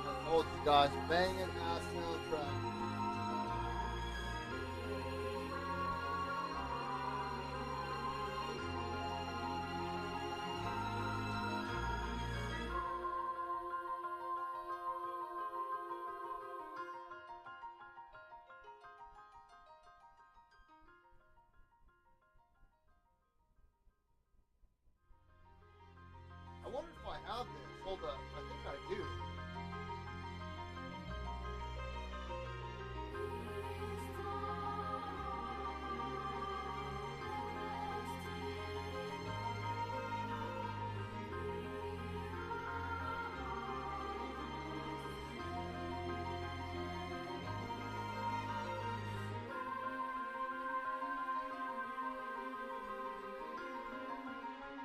I told you guys, banging ass soundtrack. I wonder if I have this. Hold up. I think I do.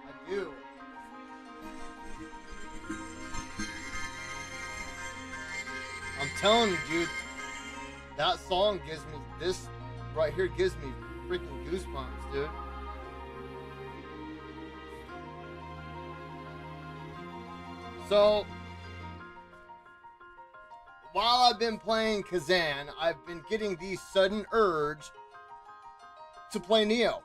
I do. I'm telling you, dude, that song gives me this right here gives me freaking goosebumps, dude. So, while I've been playing Kazan, I've been getting the sudden urge to play Neo.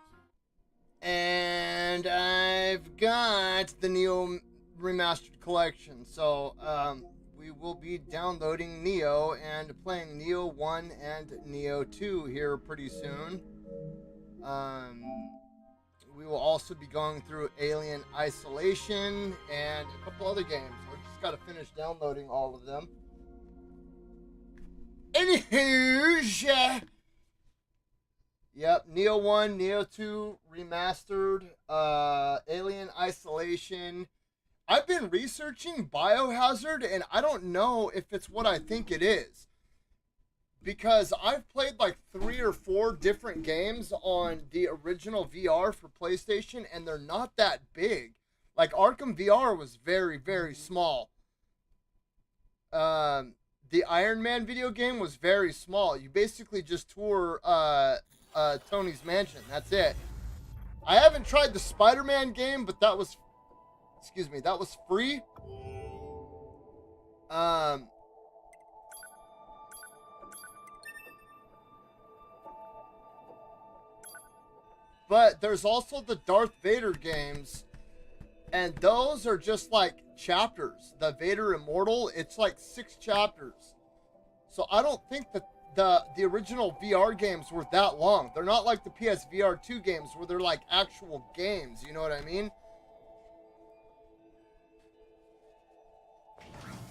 And I've got the Neo Remastered Collection. So, we will be downloading Neo and playing Neo 1 and Neo 2 here pretty soon. We will also be going through Alien Isolation and a couple other games. I just got to finish downloading all of them. Anywho, yep, Neo 1, Neo 2 Remastered, Alien Isolation. I've been researching Biohazard, and I don't know if it's what I think it is. Because I've played like 3 or 4 different games on the original VR for PlayStation, and they're not that big. Like, Arkham VR was very, very small. The Iron Man video game was very small. You basically just tour Tony's mansion. That's it. I haven't tried the Spider-Man game, but that was... Excuse me, that was free. But there's also the Darth Vader games, and those are just like chapters. The Vader Immortal, it's like 6 chapters. So I don't think that the original VR games were that long. They're not like the PSVR 2 games where they're like actual games, you know what I mean?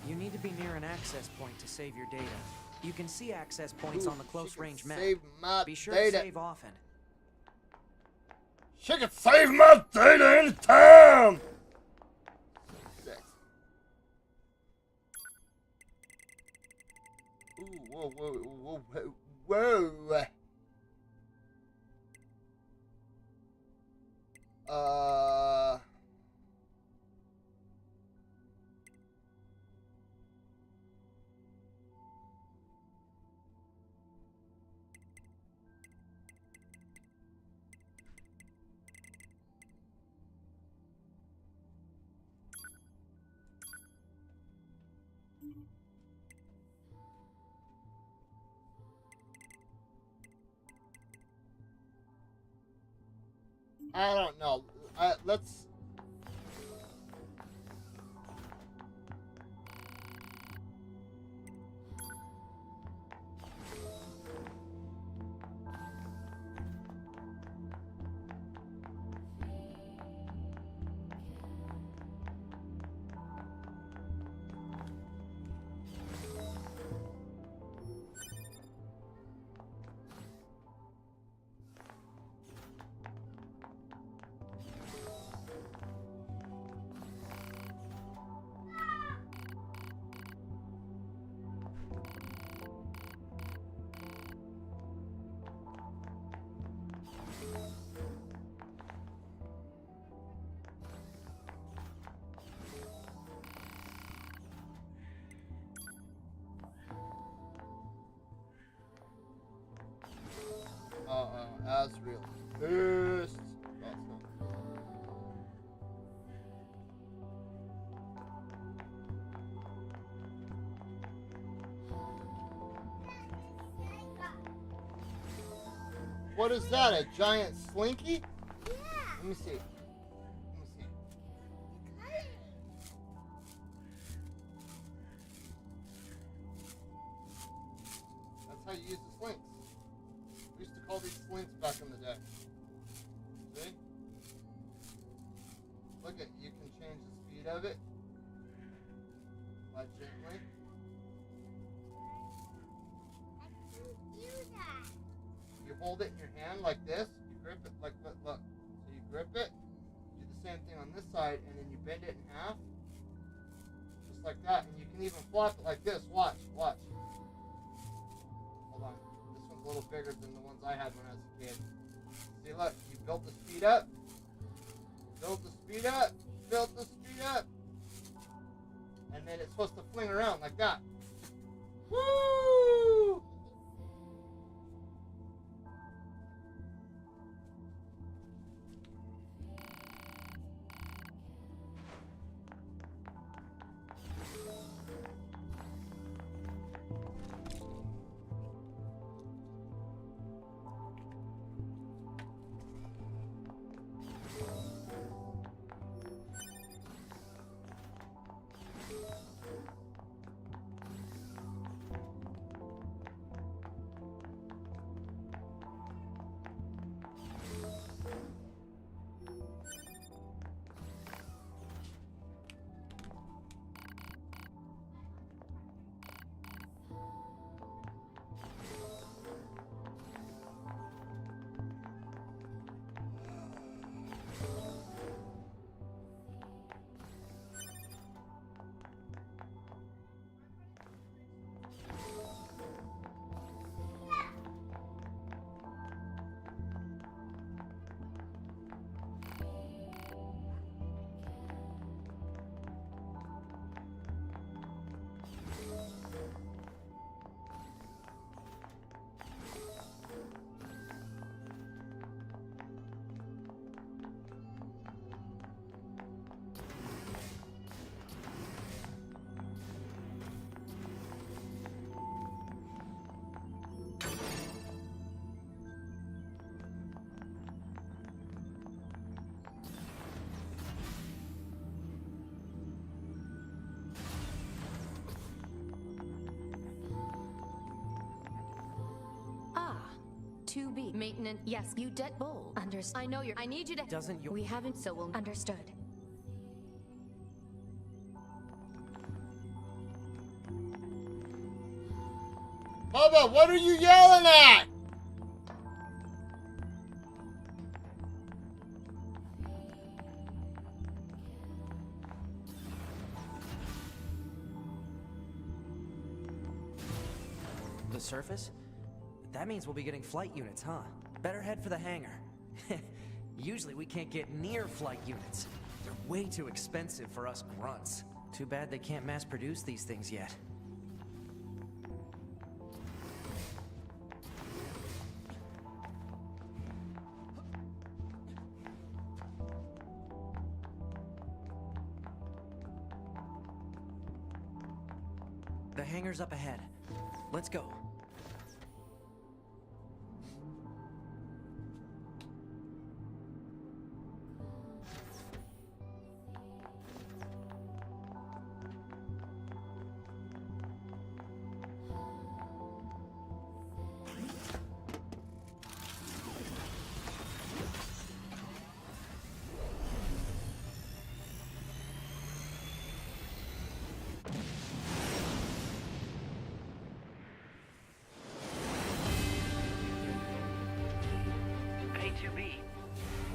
You need to be near an access point to save your data. You can see access points on the close range map. Save my Be sure data. to save often. She can save my data anytime! 6. Ooh, whoa, whoa, whoa, whoa, whoa. I don't know. Let's... as real. Yes. What is that? A giant slinky? Yeah. Let me see. That's how you use the slinks. We used to call these slinks back in the day. See? Look at, you can change the speed of it by gently. I can do that. You hold it in your hand like this. You grip it like, look. So you grip it. Do the same thing on this side, and then you bend it in half. Just like that. And you can even flop it like this. Watch. Hold on. This one's a little bigger than the ones I had when I was a kid. See, look. You build the speed up. Build the speed up. And then it's supposed to fling around like that. Woo! To be maintenance. Yes, you debt bold. I know you're. I need you to. Doesn't your... We haven't, so we'll. Understood. Bubba, what are you yelling at? The surface? That means we'll be getting flight units, huh? Better head for the hangar. Usually we can't get near flight units. They're way too expensive for us grunts. Too bad they can't mass produce these things yet. The hangar's up ahead. Let's go.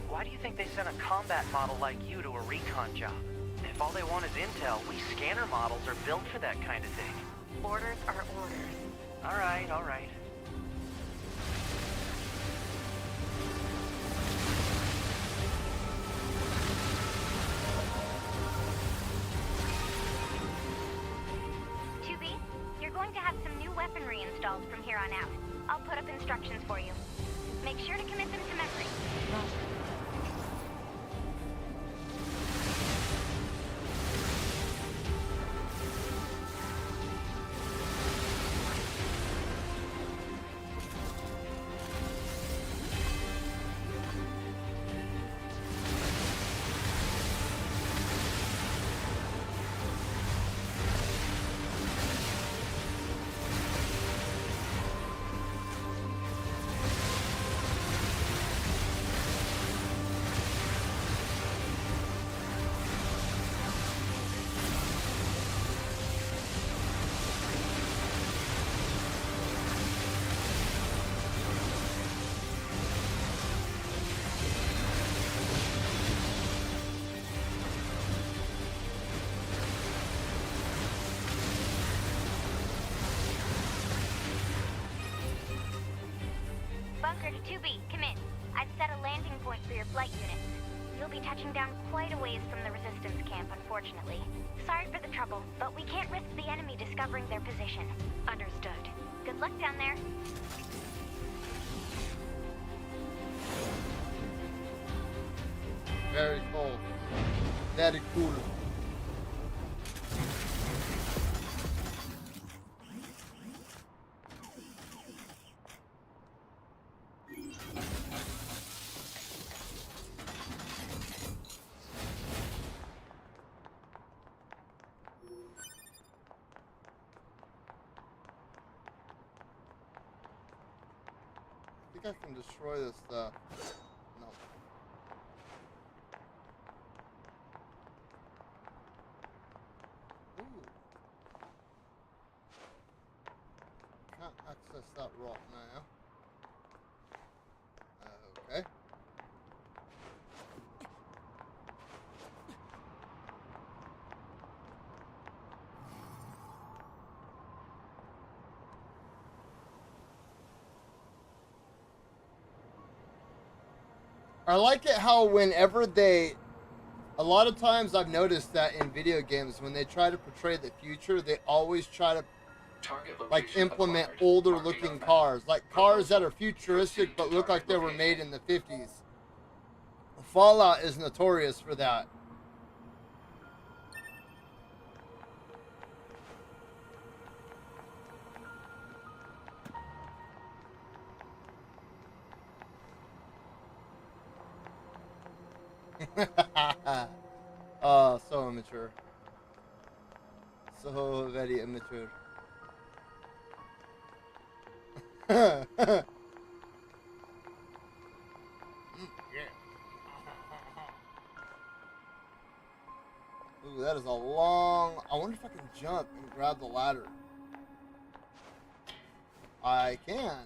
Why do you think they sent a combat model like you to a recon job? If all they want is intel, we scanner models are built for that kind of thing. Orders are orders. All right. You're going to have some new weaponry installed from here on out. I'll put up instructions for you. Make sure to commit them to memory. Bunker to 2B, come in. I've set a landing point for your flight units. You'll be touching down quite a ways from the resistance camp, unfortunately. Sorry for the trouble, but we can't risk the enemy discovering their position. Understood. Good luck down there. Very cool. Very cool. I think I can destroy this stuff. No. Ooh. Can't access that rock now. Okay. I like it how whenever they, a lot of times I've noticed that in video games, when they try to portray the future, they always try to like implement older looking cars, like cars that are futuristic but look like they were made in the 50s. Fallout is notorious for that. Oh, so immature. So very immature. Ooh, that is a long... I wonder if I can jump and grab the ladder. I can.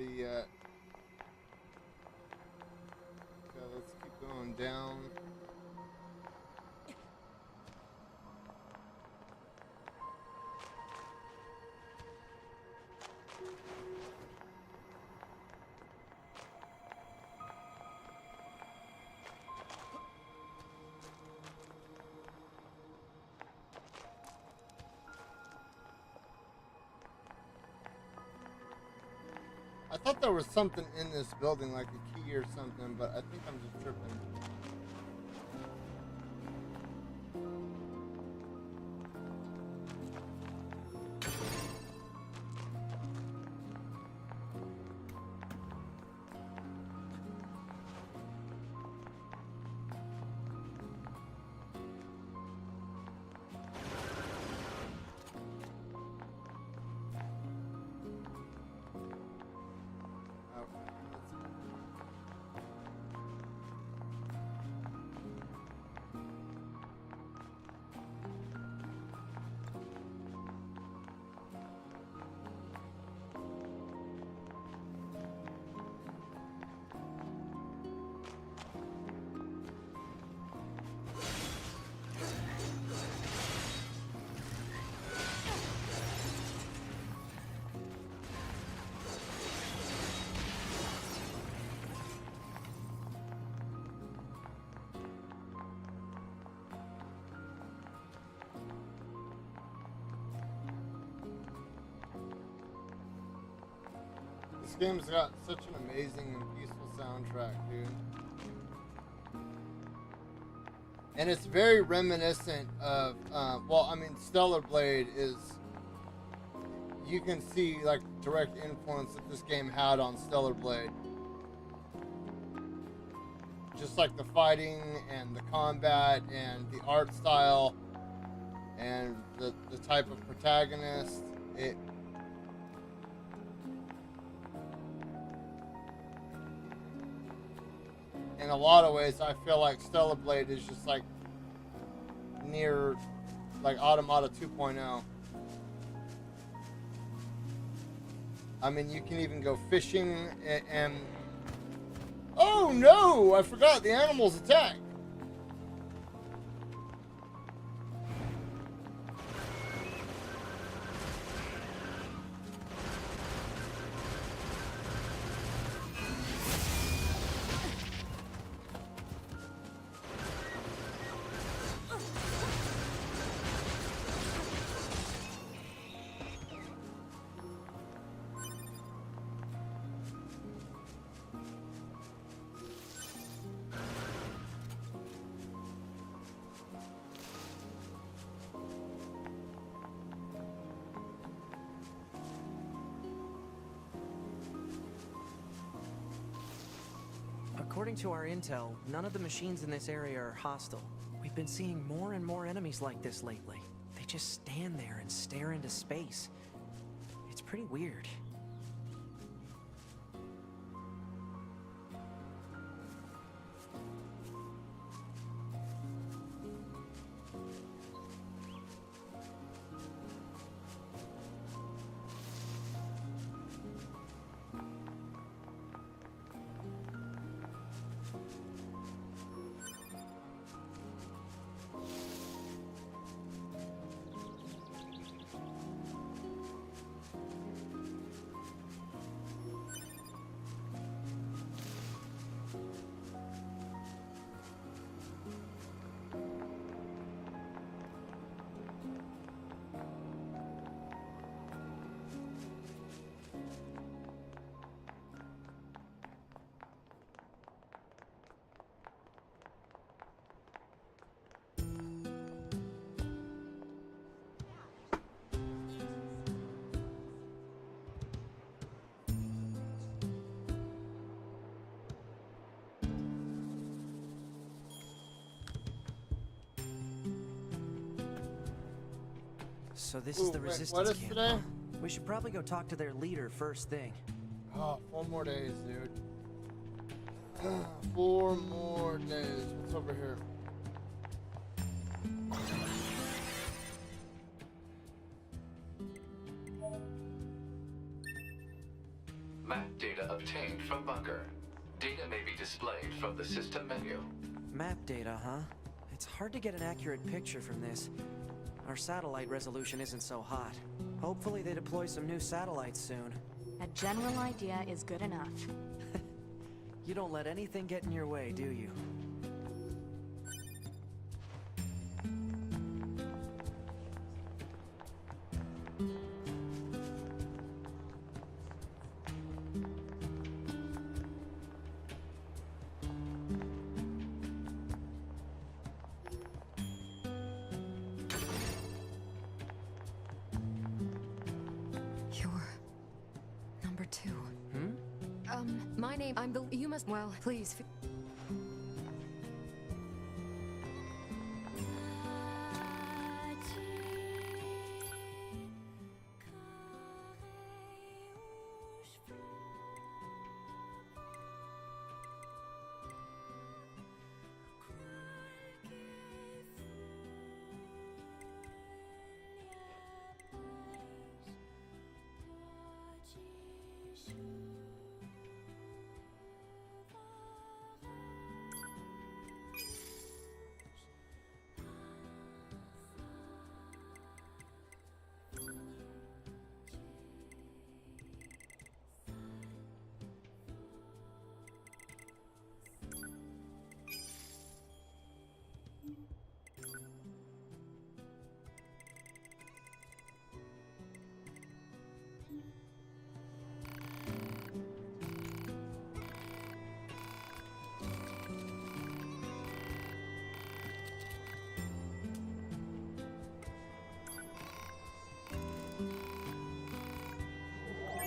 ready yet. Okay, let's keep going down. I thought there was something in this building, like a key or something, but I think I'm just tripping. This game's got such an amazing and peaceful soundtrack, dude. And it's very reminiscent of, well, I mean, Stellar Blade is, you can see, like, direct influence that this game had on Stellar Blade. Just like the fighting and the combat and the art style and the type of protagonist. In a lot of ways, I feel like Stellar Blade is just like Nier, like Automata 2.0. I mean, you can even go fishing and oh no! I forgot the animals attack. According to our intel, none of the machines in this area are hostile. We've been seeing more and more enemies like this lately. They just stand there and stare into space. It's pretty weird. So this is the resistance what is camp. today? We should probably go talk to their leader first thing. Oh, 4 more days, dude. 4 more days. What's over here? Map data obtained from bunker. Data may be displayed from the system menu. Map data, huh? It's hard to get an accurate picture from this. Our satellite resolution isn't so hot. Hopefully they deploy some new satellites soon. A general idea is good enough. You don't let anything get in your way, do you? You're number 2. My name, you must, well, please.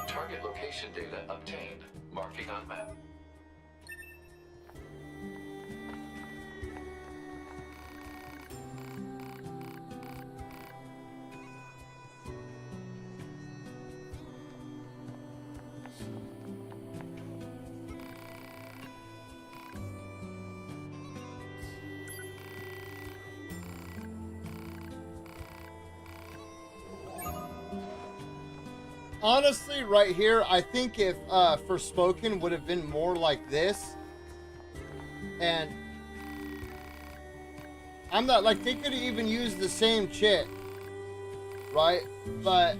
Target location data obtained. Marking on map. Honestly, right here, I think if Forspoken would have been more like this, and I'm not like they could have even used the same chick, right? But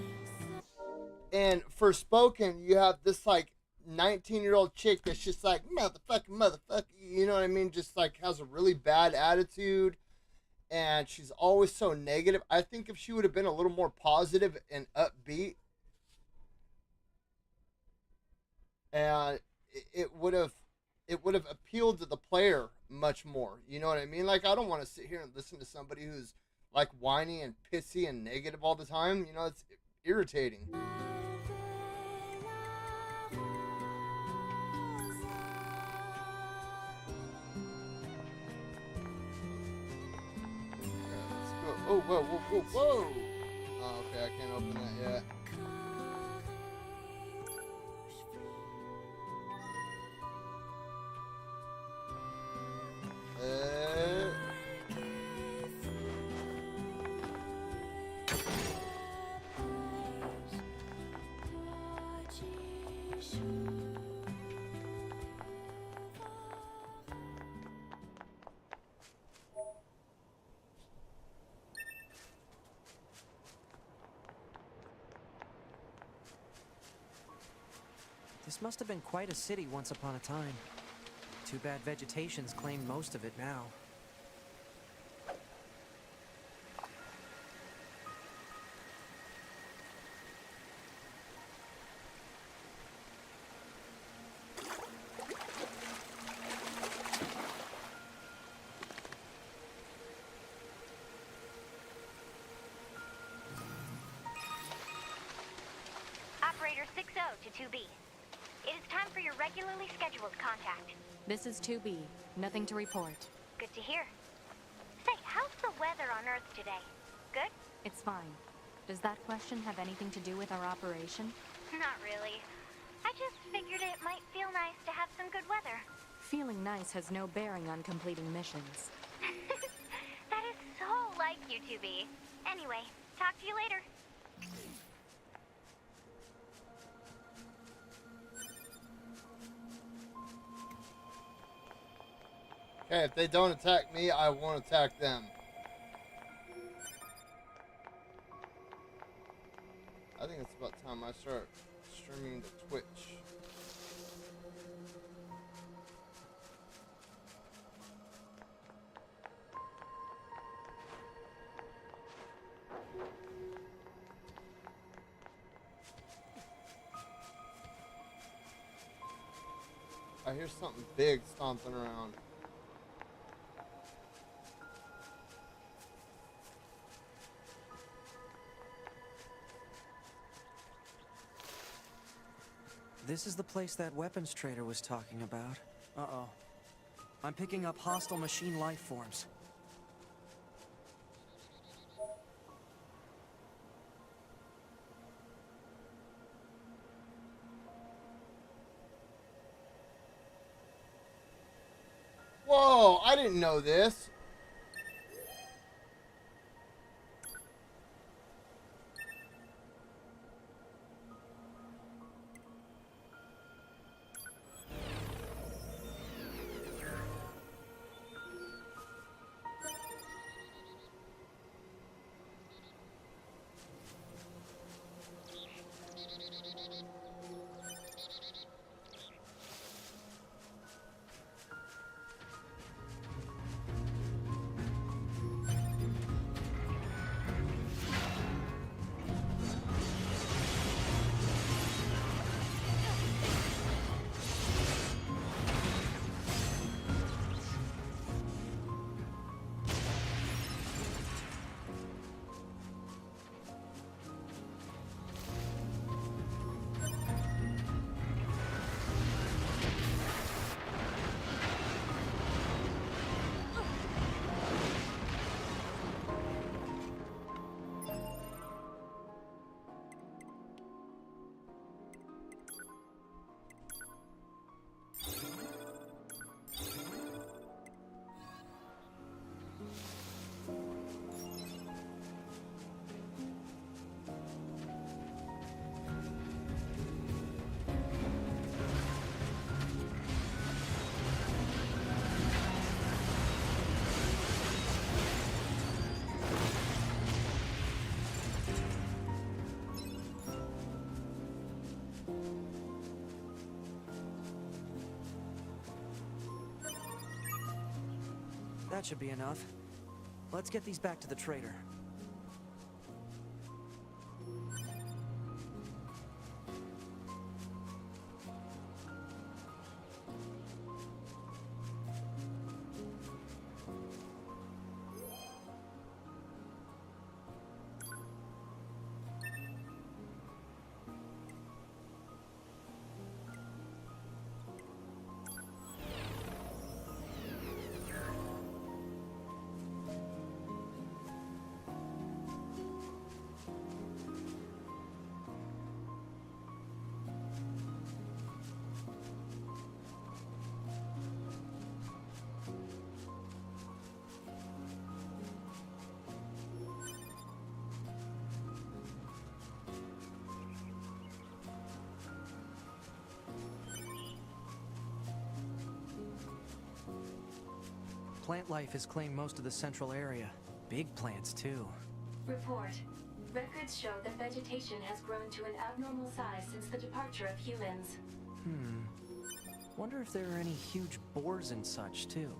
in Forspoken, you have this like 19-year-old chick that's just like motherfucker, you know what I mean? Just like has a really bad attitude, and she's always so negative. I think if she would have been a little more positive and upbeat, and it would have appealed to the player much more. You know what I mean? Like, I don't want to sit here and listen to somebody who's like whiny and pissy and negative all the time. You know, it's irritating. Let's go. Oh, whoa. Oh, okay, I can't open that yet. This must have been quite a city once upon a time. Too bad vegetation's claimed most of it now. Operator 60 to 2B. It is time for your regularly scheduled contact. This is 2B. Nothing to report. Good to hear. Say, how's the weather on Earth today? Good? It's fine. Does that question have anything to do with our operation? Not really. I just figured it might feel nice to have some good weather. Feeling nice has no bearing on completing missions. That is so like you, 2B. Anyway, talk to you later. Okay, if they don't attack me, I won't attack them. I think it's about time I start streaming to Twitch. I hear something big stomping around. This is the place that weapons trader was talking about. Uh-oh. I'm picking up hostile machine life forms. Whoa, I didn't know this. That should be enough. Let's get these back to the trader. Plant life has claimed most of the central area. Big plants, too. Report. Records show that vegetation has grown to an abnormal size since the departure of humans. Wonder if there are any huge boars and such, too.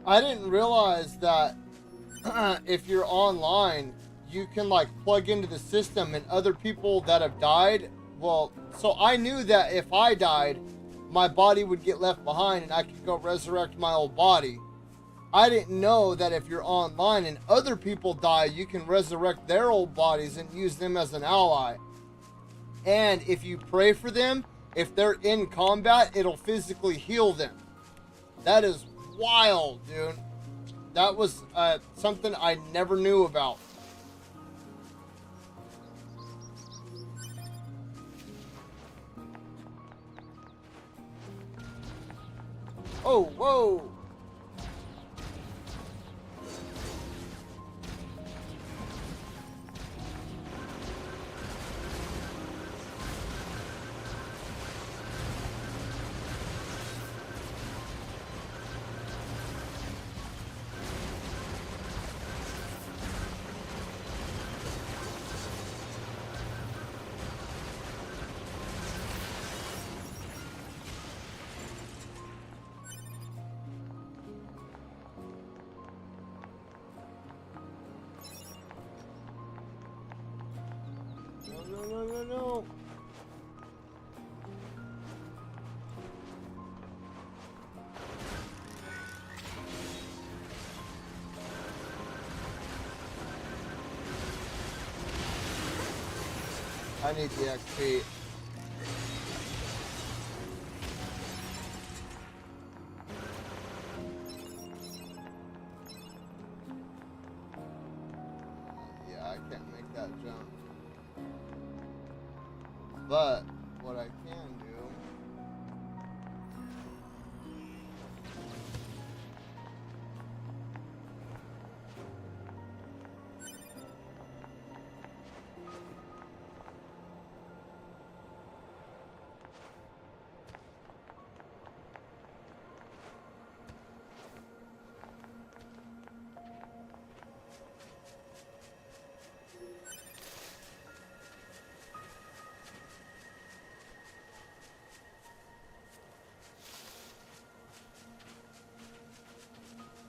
I didn't realize that if you're online, you can like plug into the system and other people that have died. Well, so I knew that if I died, my body would get left behind and I could go resurrect my old body. I didn't know that if you're online and other people die, you can resurrect their old bodies and use them as an ally. And if you pray for them, if they're in combat, it'll physically heal them. That is wild, dude. That was something I never knew about. Oh, whoa! No. I need the XP. Yeah, I can't make that jump. But what I can do.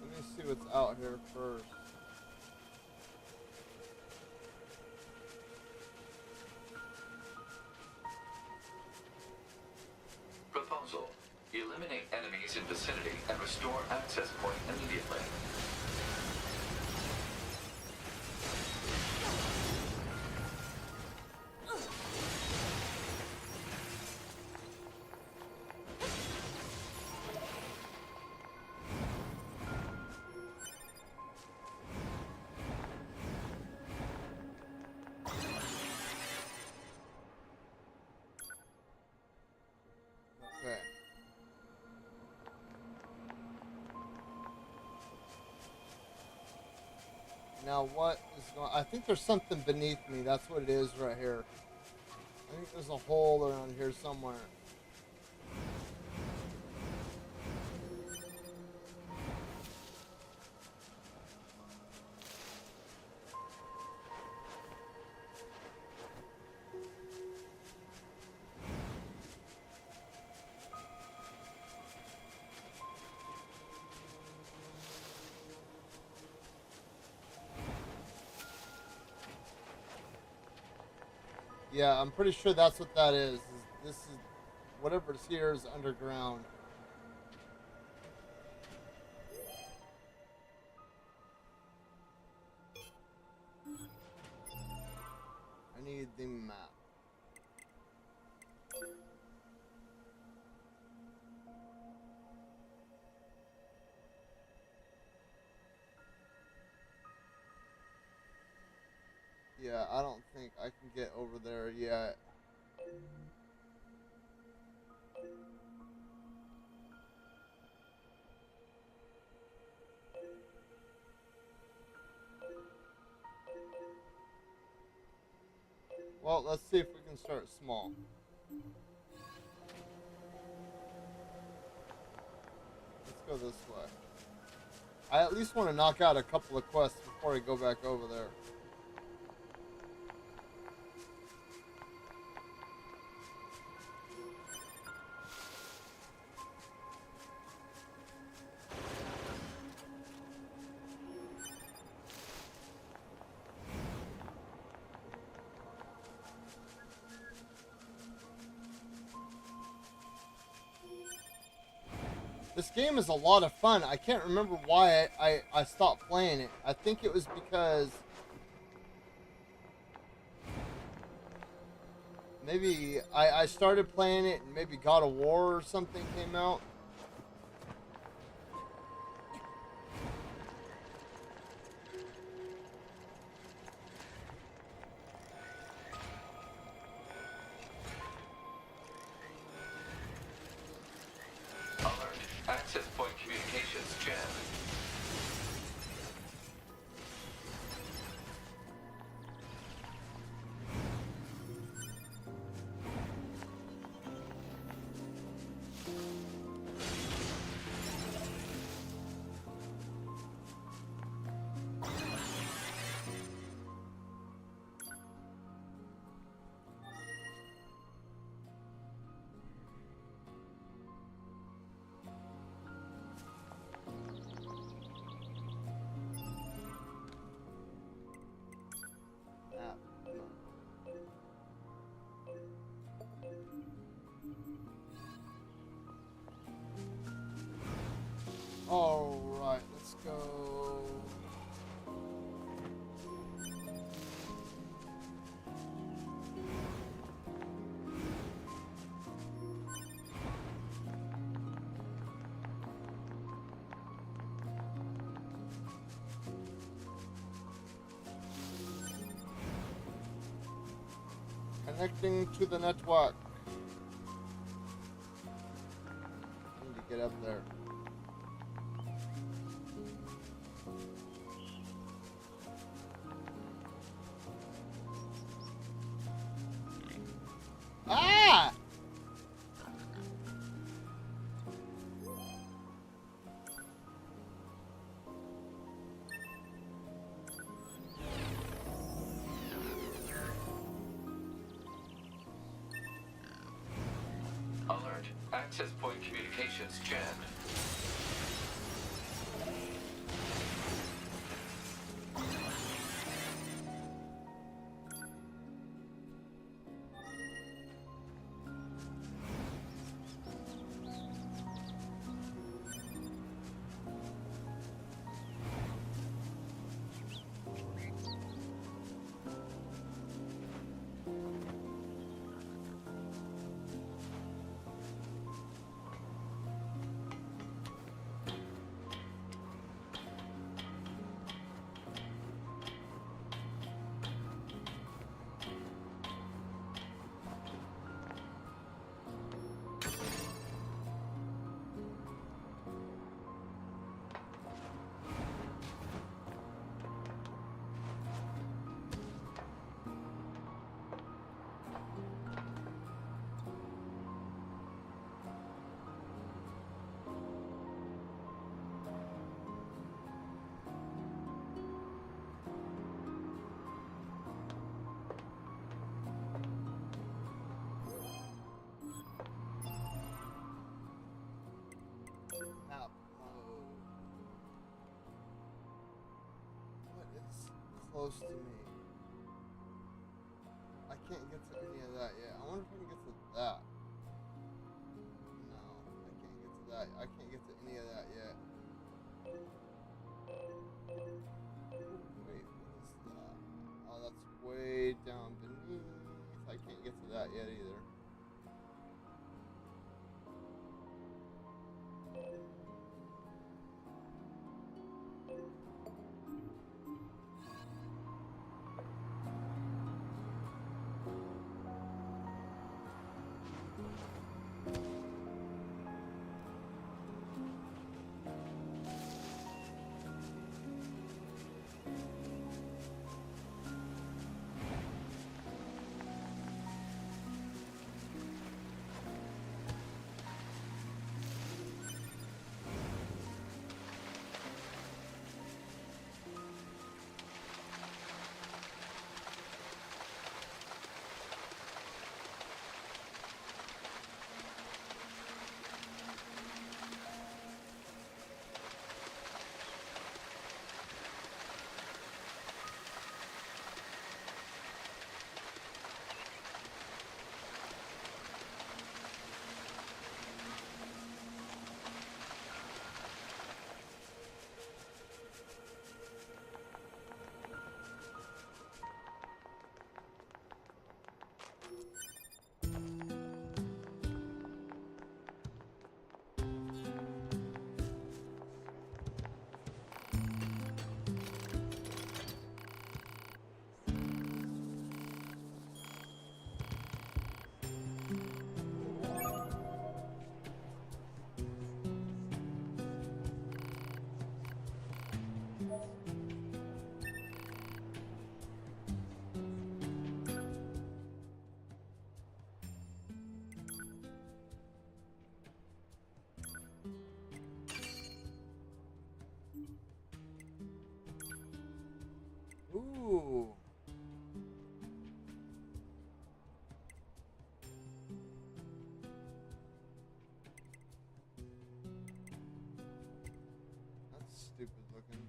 Let me see what's out here first. Proposal. Eliminate enemies in vicinity and restore access point immediately. Okay. Now what is going? I think there's something beneath me. That's what it is right here. I think there's a hole around here somewhere. Yeah, I'm pretty sure that's what that is. This is whatever's here is underground. I need the map. Yeah, I don't think I can get over there yet. Well, let's see if we can start small. Let's go this way. I at least want to knock out a couple of quests before I go back over there. This game is a lot of fun. I can't remember why I stopped playing it. I think it was because maybe I started playing it and maybe God of War or something came out. access point communications jammed. All right, let's go. Connecting to the network. I need to get up there. Ah! Alert. Access point communications jammed. Map mode. What is close to me? I can't get to any of that yet. I wonder if I can get to that. No, I can't get to that. I can't get to any of that yet. Wait, what is that? Oh, that's way down beneath. I can't get to that yet either. Ooh. That's stupid looking.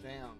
Damn.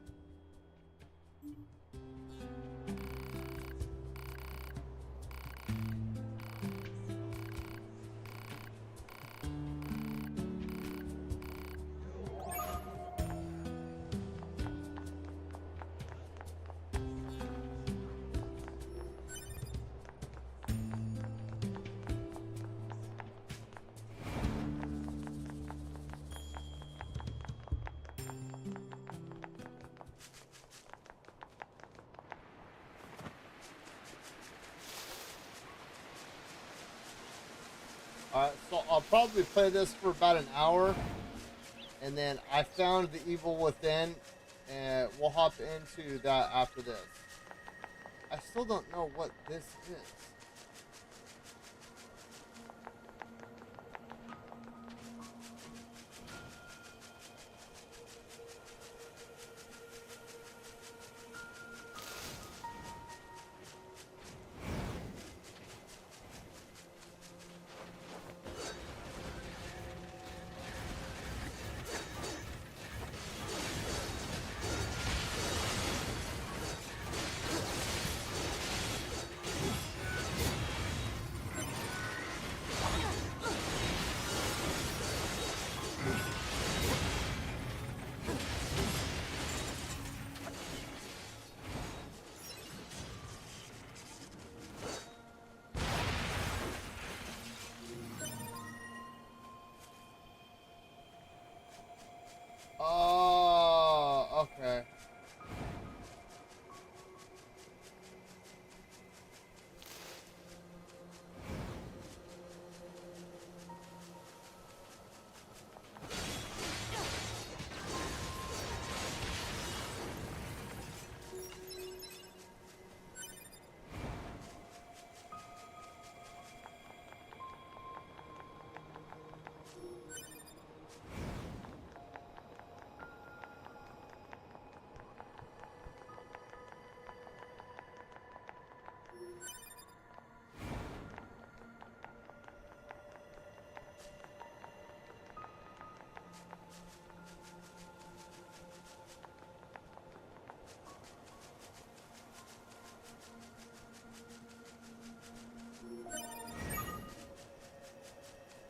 Alright, so I'll probably play this for about an hour, and then I found the evil within, and we'll hop into that after this. I still don't know what this is. Oh, okay.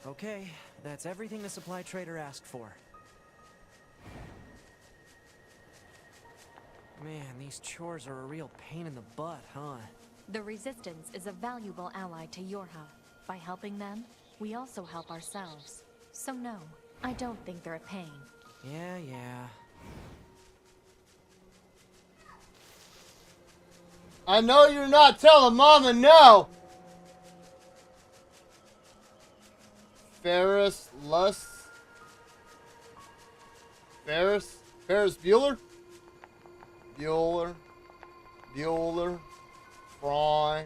Okay, that's everything the supply trader asked for. Man, these chores are a real pain in the butt, huh? The Resistance is a valuable ally to Yorha. By helping them, we also help ourselves. So no, I don't think they're a pain. Yeah. I know you're not telling Mama no! Ferris Bueller? Bueller. Fry.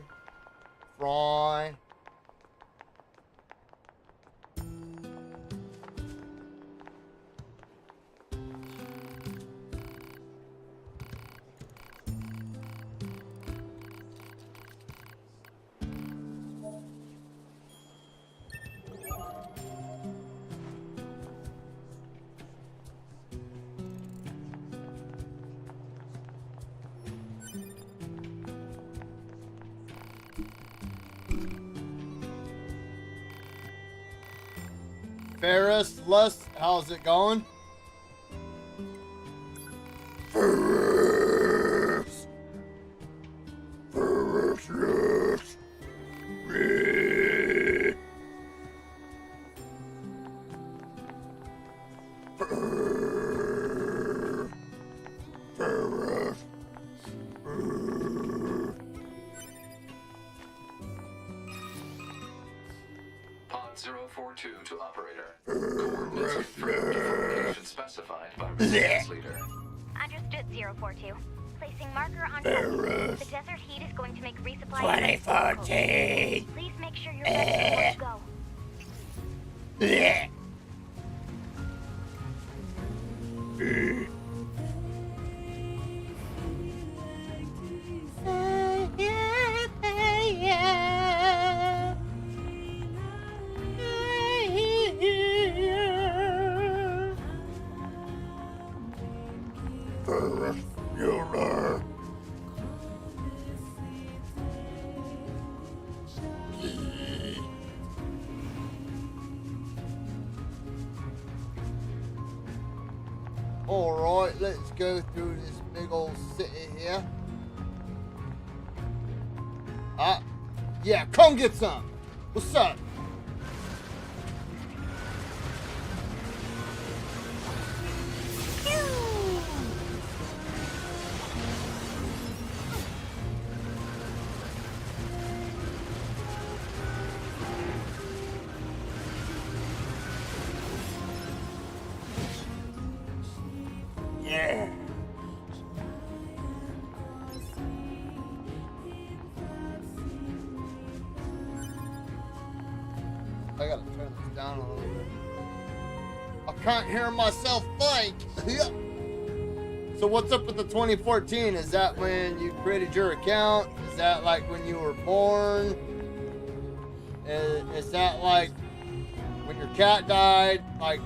Ferris, Lust, how's it going? Ferris. Ferris, yes. Ferris. Pod 042 to operator. Coordinates confirmed for location specified by resistance leader. Understood, 042. Placing marker on target. The desert heat is going to make resupply 2014. Please make sure you're ready before you go. Ferris Bueller. Alright, let's go through this big old city here. Yeah, come get some. What's up? Yeah. I gotta turn this down a little bit. I can't hear myself think. So what's up with the 2014? Is that when you created your account? Is that like when you were born? Is that like when your cat died? Like,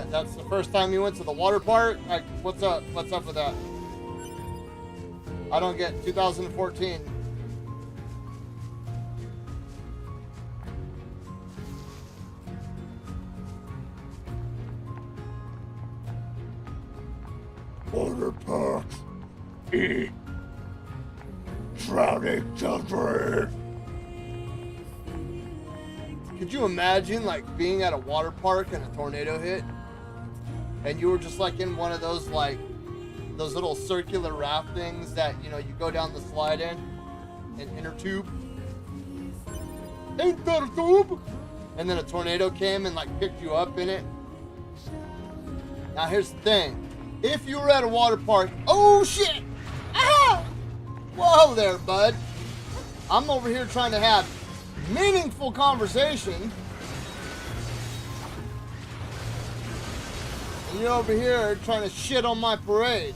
that's the first time you went to the water park? Like, what's up? What's up with that? I don't get 2014. Water park. Drowning children. Could you imagine like being at a water park and a tornado hit? And you were just like in one of those like those little circular raft things that, you know, you go down the slide in, an inner tube. Ain't that a tube? And then a tornado came and like picked you up in it. Now here's the thing. If you were at a water park, oh shit! Ah! Whoa there, bud. I'm over here trying to have meaningful conversation. And you're over here trying to shit on my parade.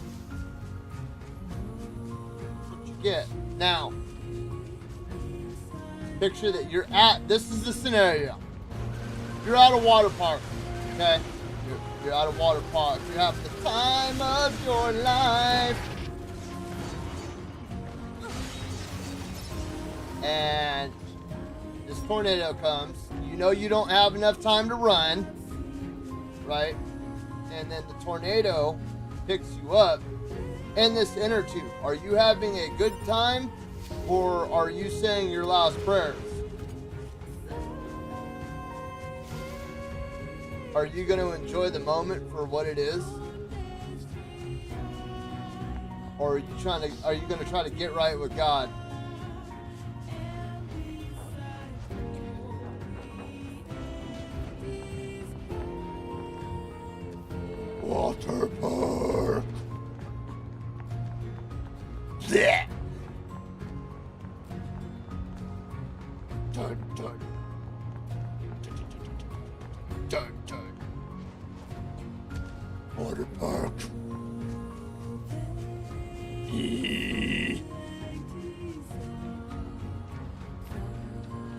That's what you get. Now, picture that you're at, this is the scenario. You're at a water park, okay? You're at a water park. You're having the time of your life. And this tornado comes. You know you don't have enough time to run, right? And then the tornado picks you up in this inner tube. Are you having a good time, or are you saying your last prayers? Are you going to enjoy the moment for what it is? Or are you going to try to get right with God? Water park. Yeah. Dun dun. Dun dun. Water park.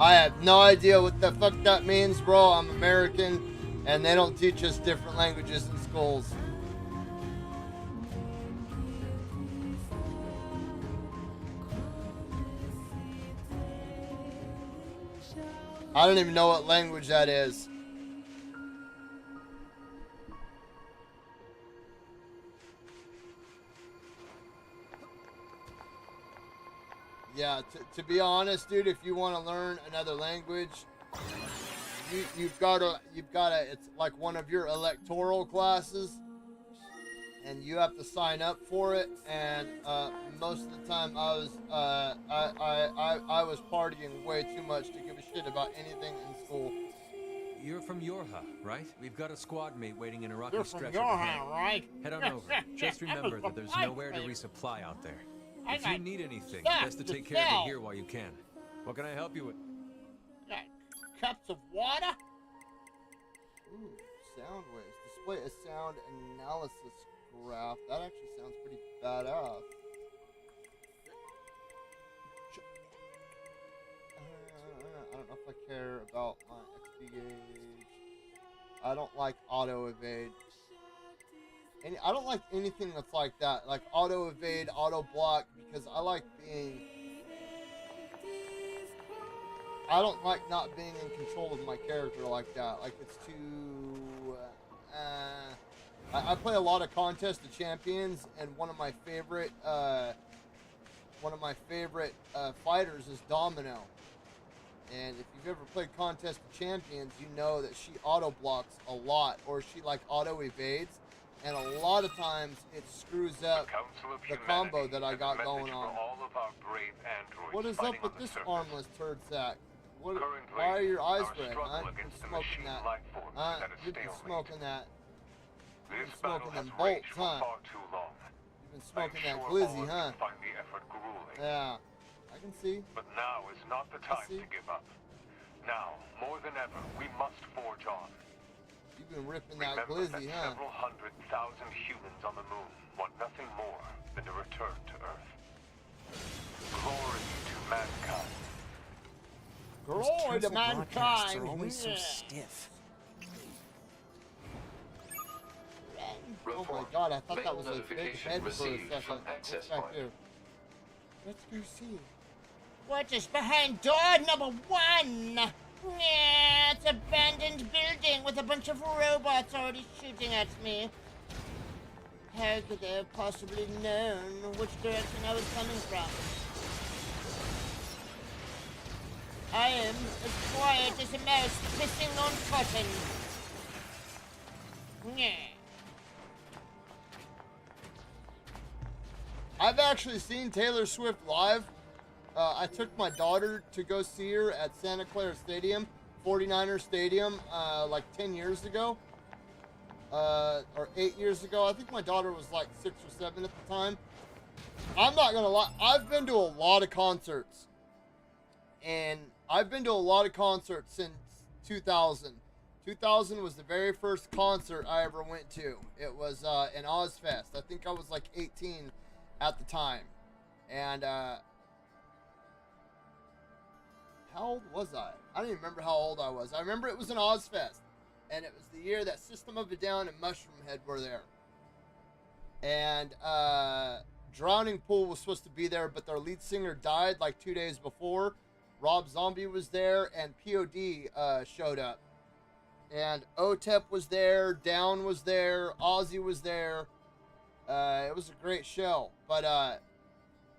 I have no idea what the fuck that means, bro. I'm American, and they don't teach us different languages in schools. I don't even know what language that is. Yeah, to be honest, dude, if you want to learn another language, you've gotta, it's like one of your electoral classes, and you have to sign up for it. And most of the time, I was partying way too much to give a shit about anything in school. You're from Yorha, right? We've got a squad mate waiting in a rocky You're from stretch your over here. hand, right? Head on Yes, over. yes, yes, Just I'm a remember that there's supply nowhere to train. resupply out there. I If you got need anything, stuff best to to take care of sell. it here while you can. What can I help you with? Got cups of water? Ooh, sound waves. Display a sound analysis graph. That actually sounds pretty badass. I don't know if I care about my XP gauge. I don't like auto evade. I don't like anything that's like that, like auto evade, auto block, because I like being. I don't like not being in control of my character like that. Like, it's too. I play a lot of Contest of Champions, and one of my favorite fighters is Domino. And if you've ever played Contest of Champions, you know that she auto blocks a lot, or she like auto evades, and a lot of times it screws up the combo that I got going on. What is up with this armless turd sack? Why are your eyes red, huh? You've been smoking that. You've been smoking that. You've been smoking them bolts, huh? You've been smoking that glizzy, huh? Yeah. I can see. But now is not the time to give up. Now, more than ever, we must forge on. You've been ripping that Remember glizzy, that huh? several 100,000 humans on the moon want nothing more than to return to Earth. Glory to mankind. Those Glory to council broadcasts mankind. are always so Yeah. stiff. Oh my god, I thought that Mail was a big notification head for a received second. from What's access back point. here? Let's go see. What is behind door number 1? Yeah, it's an abandoned building with a bunch of robots already shooting at me. How could they have possibly known which direction I was coming from? I am as quiet as a mouse pissing on cotton. Yeah. I've actually seen Taylor Swift live. I took my daughter to go see her at Santa Clara Stadium, 49er Stadium, like 10 years ago. Or 8 years ago. I think my daughter was like 6 or 7 at the time. I'm not gonna lie, I've been to a lot of concerts. And I've been to a lot of concerts since 2000. 2000 was the very first concert I ever went to. It was an Ozfest. I think I was like 18 at the time. And how old was I? I don't even remember how old I was. I remember it was an Ozfest. And it was the year that System of a Down and Mushroom Head were there. And Drowning Pool was supposed to be there, but their lead singer died like 2 days before. Rob Zombie was there, and POD showed up. And OTEP was there, Down was there, Ozzy was there. It was a great show. But,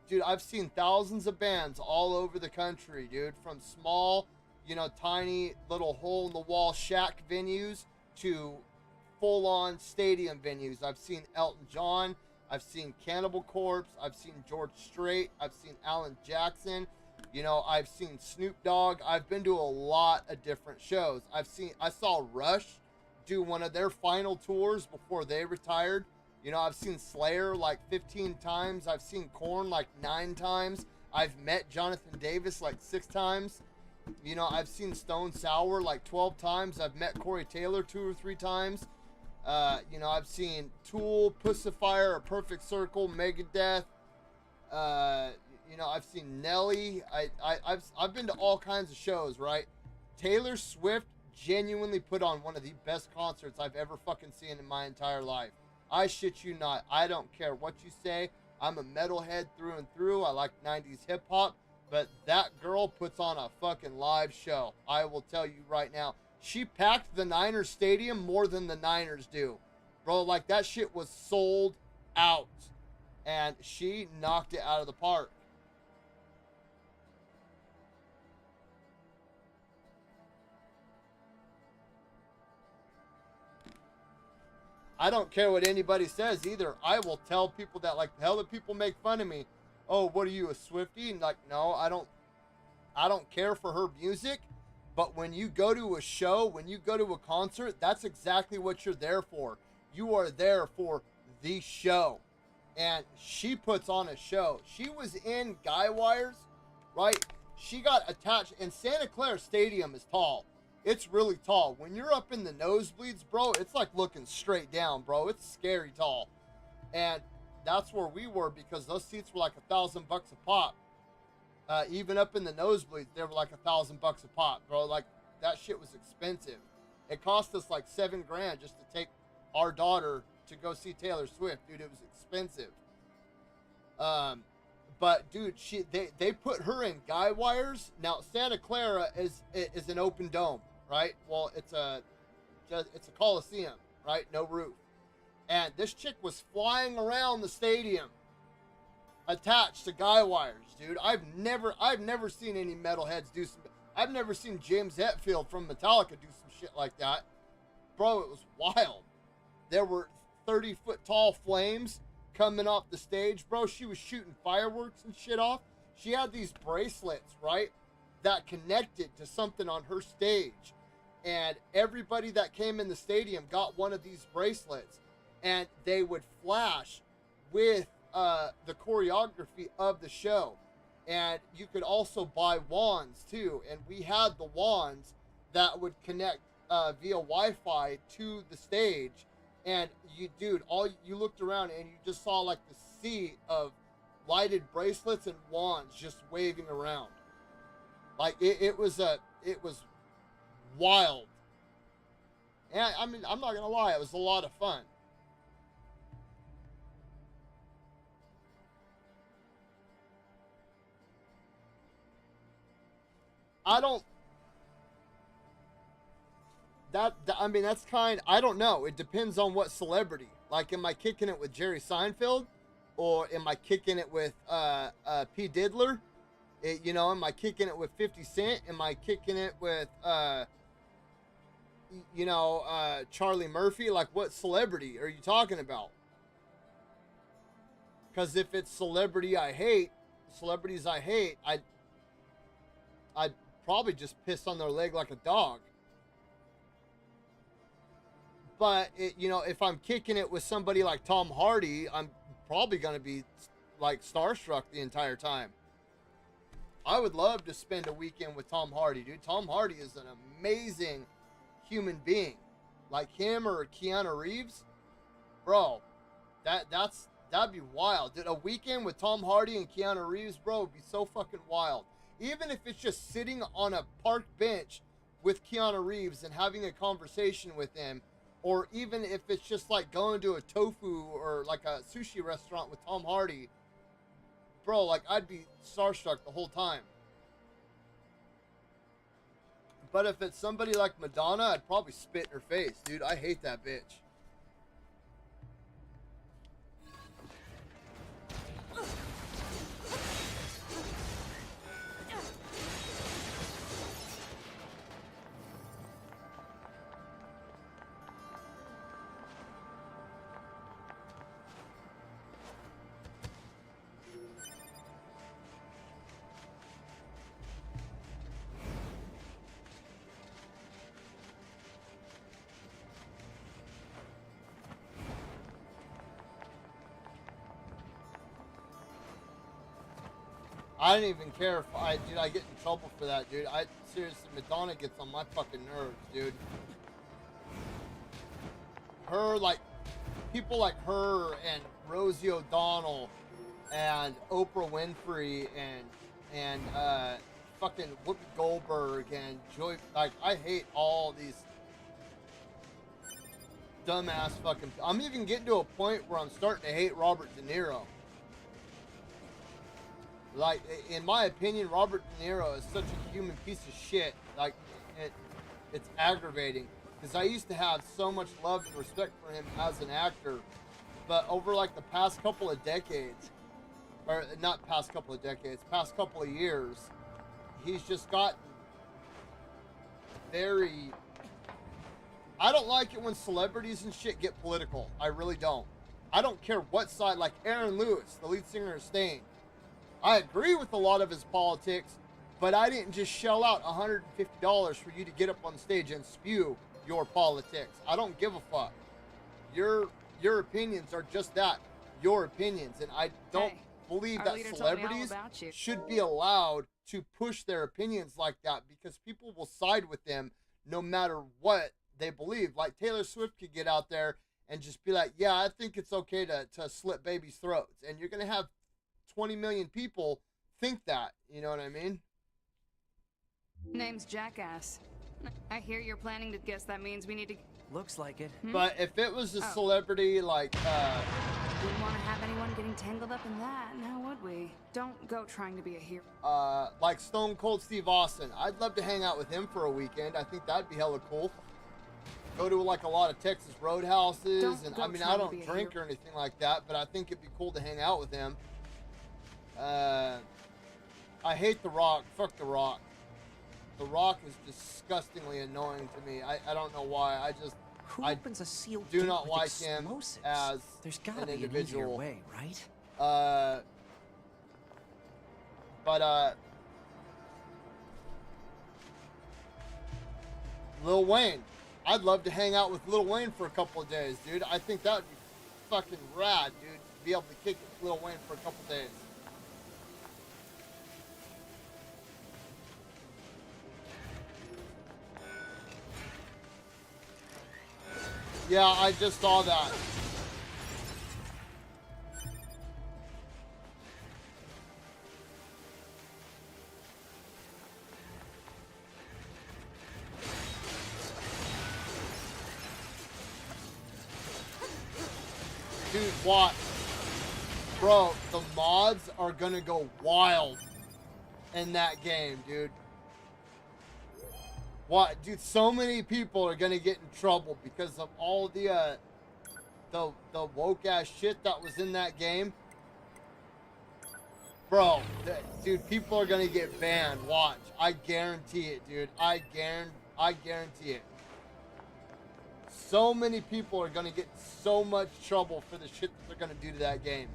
dude, I've seen thousands of bands all over the country, dude. From small, you know, tiny little hole-in-the-wall shack venues to full-on stadium venues. I've seen Elton John. I've seen Cannibal Corpse. I've seen George Strait. I've seen Alan Jackson. You know, I've seen Snoop Dogg. I've been to a lot of different shows. I saw Rush do one of their final tours before they retired. You know, I've seen Slayer like 15 times. I've seen Korn like 9 times. I've met Jonathan Davis like 6 times. You know, I've seen Stone Sour like 12 times. I've met Corey Taylor 2 or 3 times. You know, I've seen Tool, Pussifier, A Perfect Circle, Megadeth. You know, I've seen Nelly. I've been to all kinds of shows, right? Taylor Swift genuinely put on one of the best concerts I've ever fucking seen in my entire life. I shit you not. I don't care what you say. I'm a metalhead through and through. I like 90s hip hop. But that girl puts on a fucking live show. I will tell you right now. She packed the Niners stadium more than the Niners do. Bro, like that shit was sold out. And she knocked it out of the park. I don't care what anybody says either. I will tell people that, like, the hell that people make fun of me. Oh, what are you, a Swiftie? And like, no, I don't care for her music. But when you go to a show, when you go to a concert, that's exactly what you're there for. You are there for the show. And she puts on a show. She was in Guy Wires, right? She got attached, and Santa Clara Stadium is tall. It's really tall. When you're up in the nosebleeds, bro, it's like looking straight down, bro. It's scary tall. And that's where we were, because those seats were like $1,000 a pop. Even up in the nosebleeds, they were like $1,000 a pop, bro. Like, that shit was expensive. It cost us like $7 grand just to take our daughter to go see Taylor Swift, dude. It was expensive. But dude, they put her in Guy Wires. Now Santa Clara is an open dome, right? Well, it's a coliseum, right? No roof. And this chick was flying around the stadium, attached to Guy Wires, dude. I've never seen any metalheads do some. I've never seen James Hetfield from Metallica do some shit like that, bro. It was wild. There were 30-foot tall flames coming off the stage, bro. She was shooting fireworks and shit off. She had these bracelets, right, that connected to something on her stage, and everybody that came in the stadium got one of these bracelets, and they would flash with the choreography of the show. And you could also buy wands too, and we had the wands that would connect via Wi-Fi to the stage. And you, dude, you looked around and you just saw like the sea of lighted bracelets and wands just waving around. Like it was wild. And I mean, I'm not gonna lie, it was a lot of fun. I mean, that's I don't know. It depends on what celebrity. Like, am I kicking it with Jerry Seinfeld? Or am I kicking it with P. Diddler? Am I kicking it with 50 Cent? Am I kicking it with, Charlie Murphy? Like, what celebrity are you talking about? Because if it's celebrities I hate, I'd probably just piss on their leg like a dog. But, if I'm kicking it with somebody like Tom Hardy, I'm probably going to be, like, starstruck the entire time. I would love to spend a weekend with Tom Hardy, dude. Tom Hardy is an amazing human being. Like him or Keanu Reeves. Bro, that'd be wild. Dude, a weekend with Tom Hardy and Keanu Reeves, bro, would be so fucking wild. Even if it's just sitting on a park bench with Keanu Reeves and having a conversation with him, or even if it's just like going to a tofu or like a sushi restaurant with Tom Hardy, bro, like I'd be starstruck the whole time. But if it's somebody like Madonna, I'd probably spit in her face, dude. I hate that bitch. I didn't even care if I get in trouble for that, dude. Seriously, Madonna gets on my fucking nerves, dude. Her, like, people like her and Rosie O'Donnell and Oprah Winfrey and fucking Whoopi Goldberg and Joy, like, I hate all these dumbass fucking, I'm even getting to a point where I'm starting to hate Robert De Niro. Like, in my opinion, Robert De Niro is such a human piece of shit. Like, it's aggravating. Because I used to have so much love and respect for him as an actor. But over, like, the past couple of decades, or not past couple of decades, past couple of years, he's just gotten very... I don't like it when celebrities and shit get political. I really don't. I don't care what side, like Aaron Lewis, the lead singer of Stain. I agree with a lot of his politics, but I didn't just shell out $150 for you to get up on stage and spew your politics. I don't give a fuck. Your opinions are just that, your opinions, and I don't believe that celebrities should be allowed to push their opinions like that, because people will side with them no matter what they believe. Like Taylor Swift could get out there and just be like, yeah, I think it's okay to slit babies' throats, and you're gonna have 20 million people think that, you know what I mean? Name's Jackass. I hear you're planning to guess that means we need to... Looks like it. But if it was a celebrity like, Wouldn't want to have anyone getting tangled up in that, now would we? Don't go trying to be a hero. like Stone Cold Steve Austin, I'd love to hang out with him for a weekend. I think that'd be hella cool. Go to like a lot of Texas roadhouses, and I mean, I don't drink or anything like that, but I think it'd be cool to hang out with him. I hate The Rock. Fuck The Rock. The Rock is disgustingly annoying to me. I don't know why. I do not like him as an individual. Way, right? Lil Wayne. I'd love to hang out with Lil Wayne for a couple of days, dude. I think that would be fucking rad, dude. To be able to kick it with Lil Wayne for a couple of days. Yeah, I just saw that. Dude, what? Bro, the mods are gonna go wild in that game, dude. What, dude? So many people are gonna get in trouble because of all the woke ass shit that was in that game, bro. Dude, people are gonna get banned. Watch, I guarantee it, dude. I guarantee it. So many people are gonna get so much trouble for the shit that they're gonna do to that game.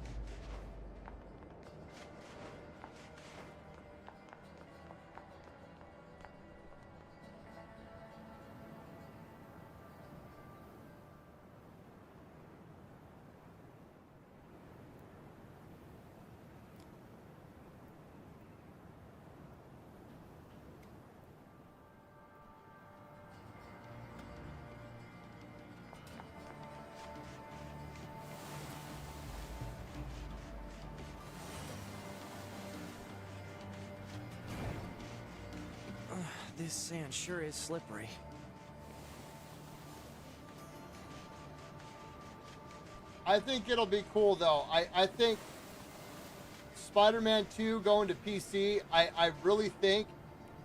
This sand sure is slippery. I think it'll be cool though. I think Spider-Man 2 going to PC, I really think,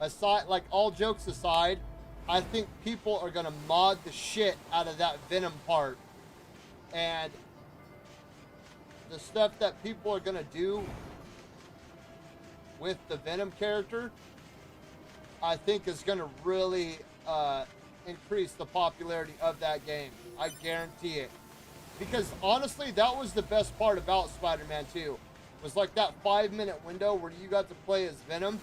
aside, like all jokes aside, I think people are gonna mod the shit out of that Venom part. And the stuff that people are gonna do with the Venom character, I think is going to really increase the popularity of that game. I guarantee it. Because honestly, that was the best part about Spider-Man 2. Was like that 5-minute window where you got to play as Venom.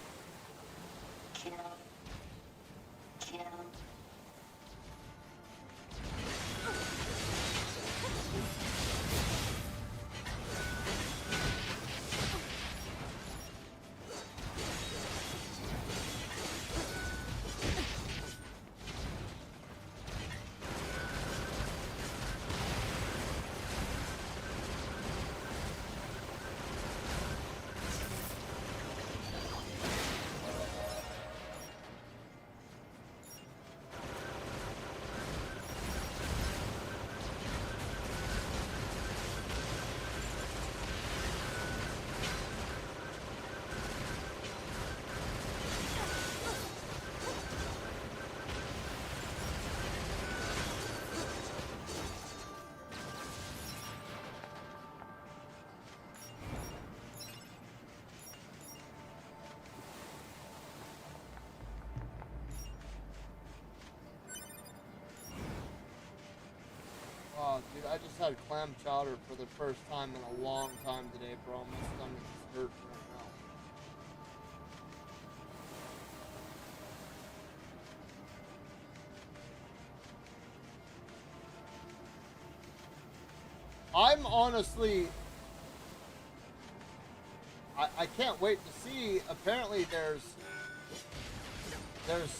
dude, I just had clam chowder for the first time in a long time today, bro. My stomach is hurting right now. I'm honestly... I can't wait to see. Apparently there's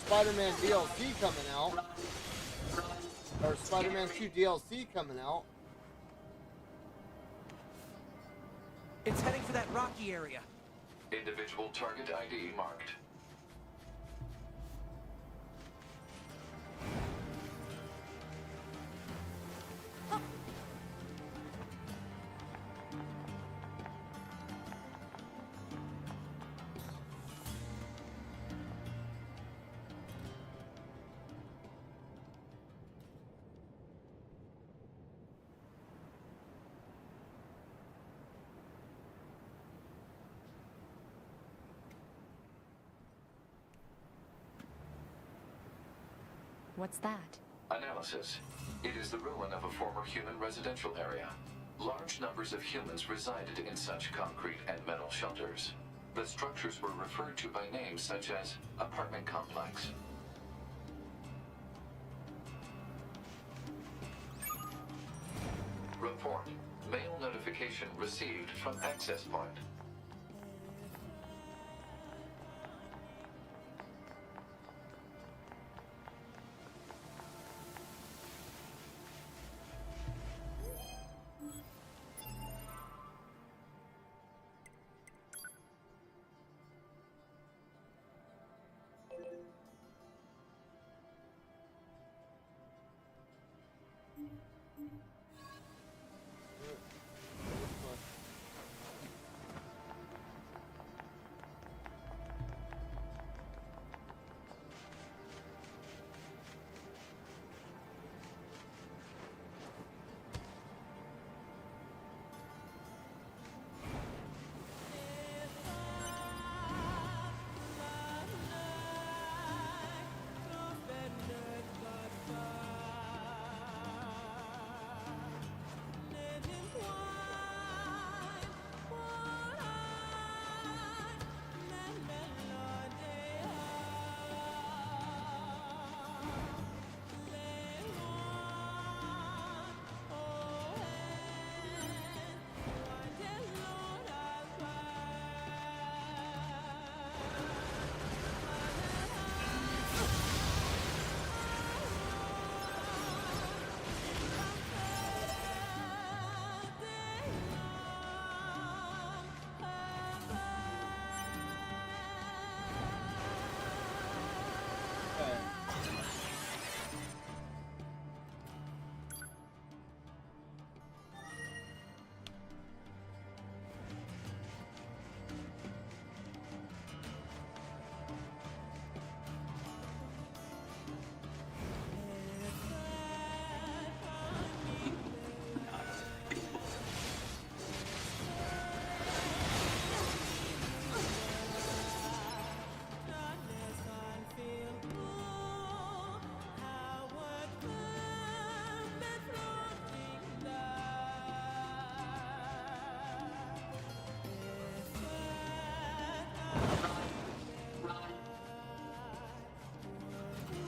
Spider-Man DLC coming out. Or Spider-Man 2 DLC coming out. It's heading for that rocky area. Individual target ID marked. What's that? Analysis. It is the ruin of a former human residential area. Large numbers of humans resided in such concrete and metal shelters. The structures were referred to by names such as apartment complex. Report. Mail notification received from access point.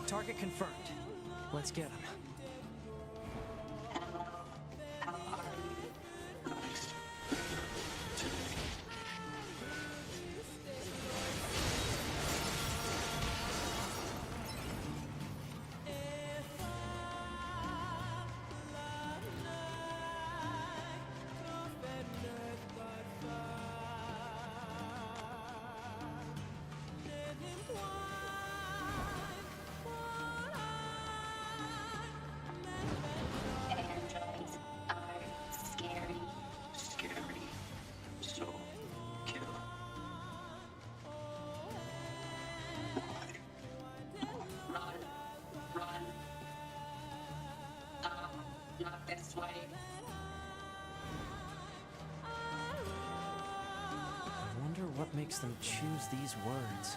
Target confirmed. Let's get him. I wonder what makes them choose these words.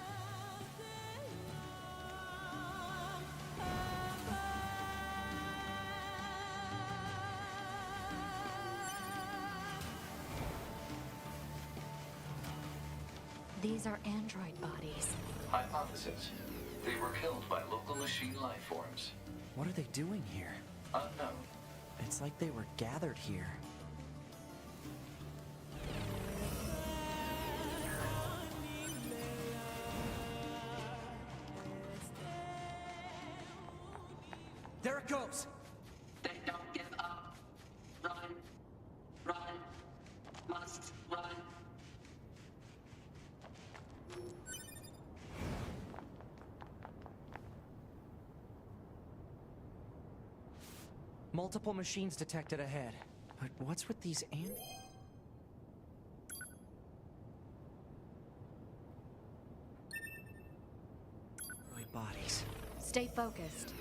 These are android bodies. Hypothesis. They were killed by local machine life forms. What are they doing here? Unknown. It's like they were gathered here. There it goes! They don't give up. Run. Run. Must run. Multiple machines detected ahead. But what's with these android bodies? Stay focused.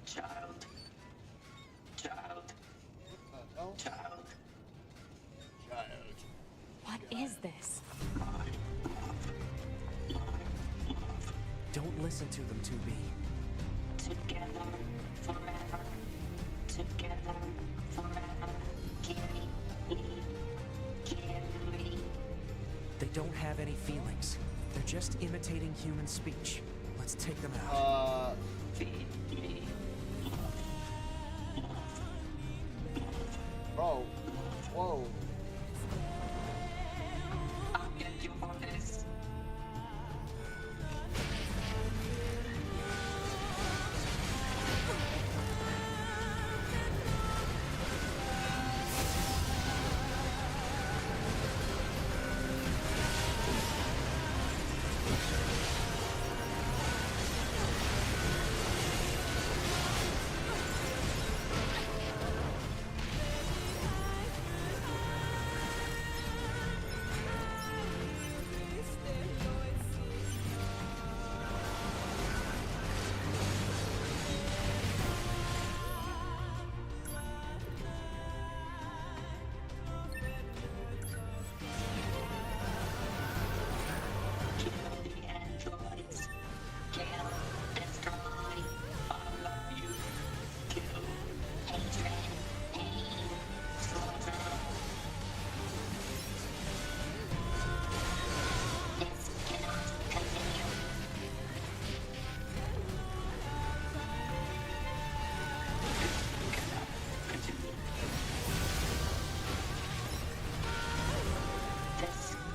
Child. Child. Child. Child. What is this? Don't listen to them, 2B. Together forever. Together forever. Carry me. Carry me. They don't have any feelings. They're just imitating human speech. Let's take them out. Feed me. Bro. Whoa. I'll get you for this.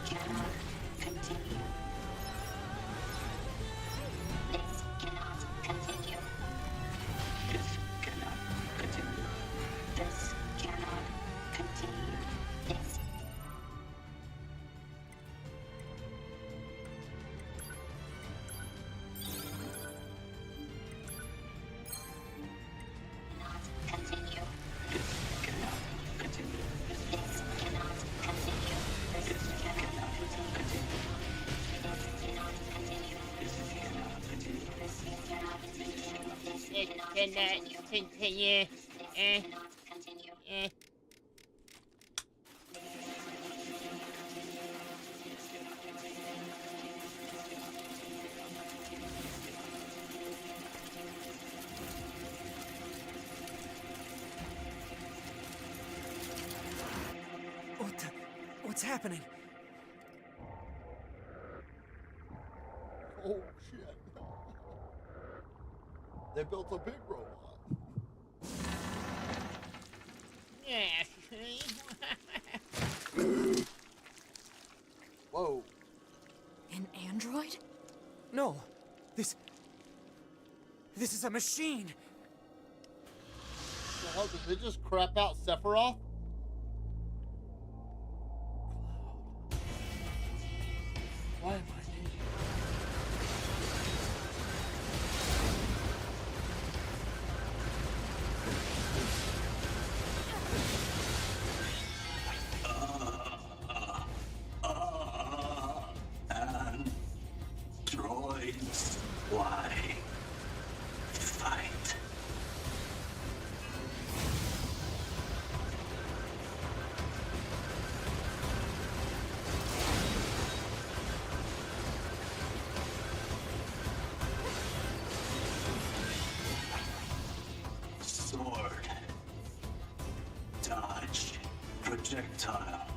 Cannot continue. What's happening? Oh shit. They built a big robot. Whoa. An android? No. This is a machine. The hell, did they just crap out Sephiroth? Why am I here? means fly. Fight. Sword. Dodge. Projectile.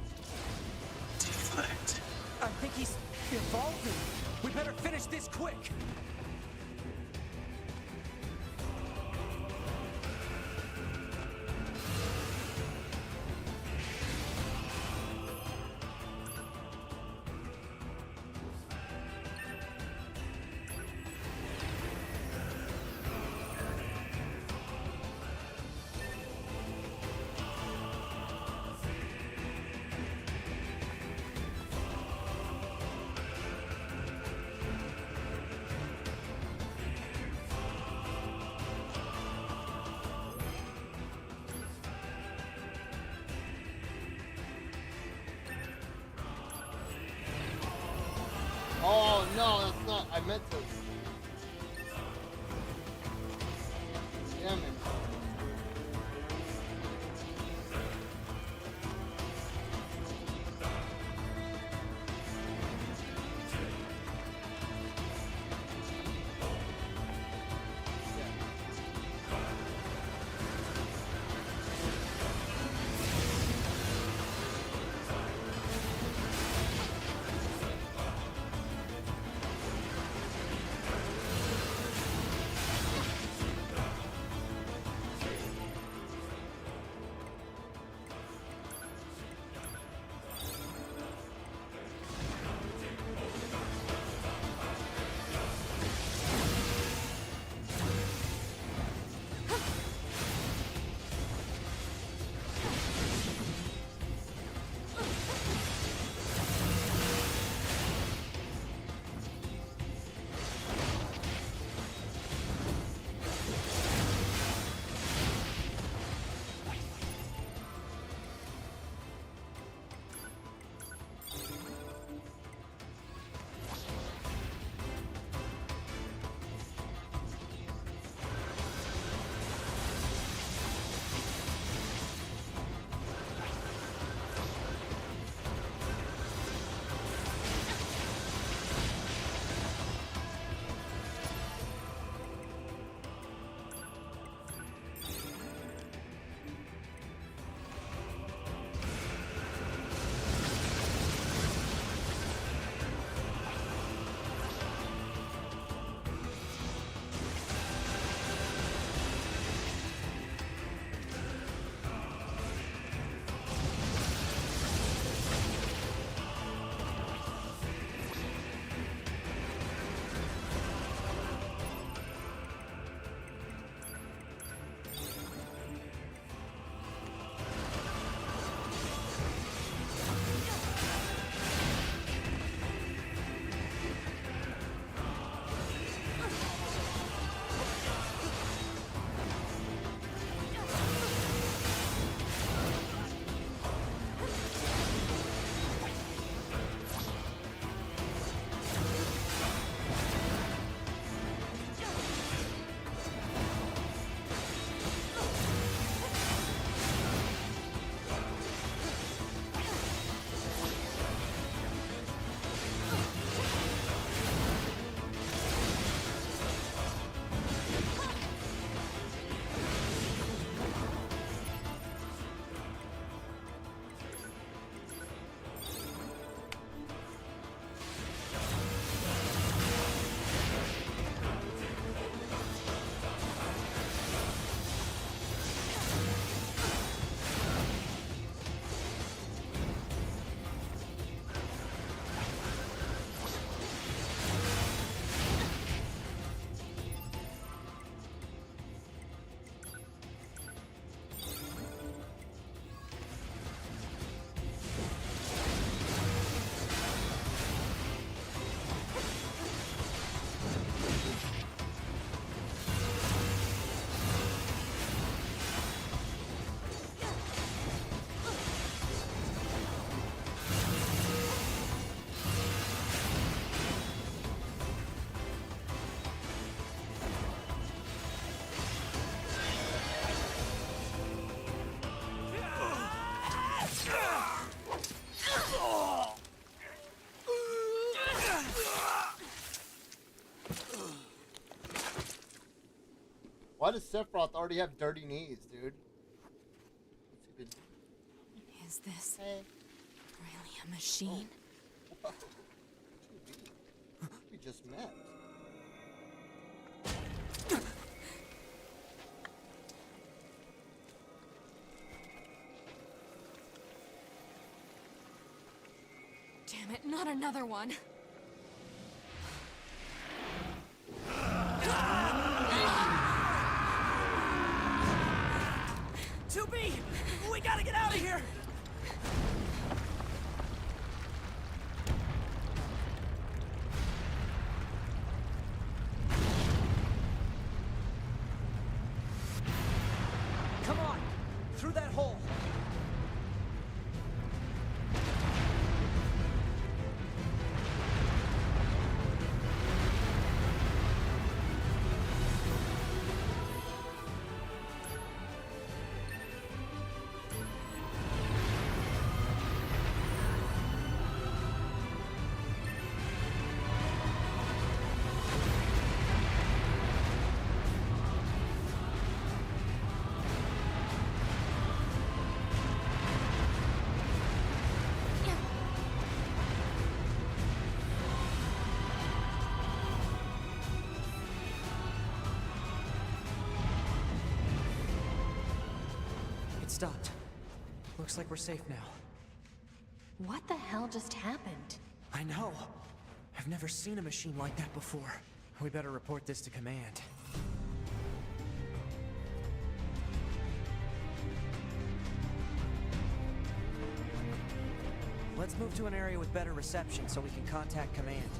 Deflect. I think he's evolving. We better finish this quick. Oh no, that's not. I meant to. Damn it. Why does Sephiroth already have dirty knees, dude? What's he been doing? Is this Hey. really a machine? Whoa. We just met. Damn it, not another one. 2B! We gotta get out of here! Come on! Through that hole! Stopped. Looks like we're safe now. What the hell just happened? I know. I've never seen a machine like that before. We better report this to command. Let's move to an area with better reception so we can contact command.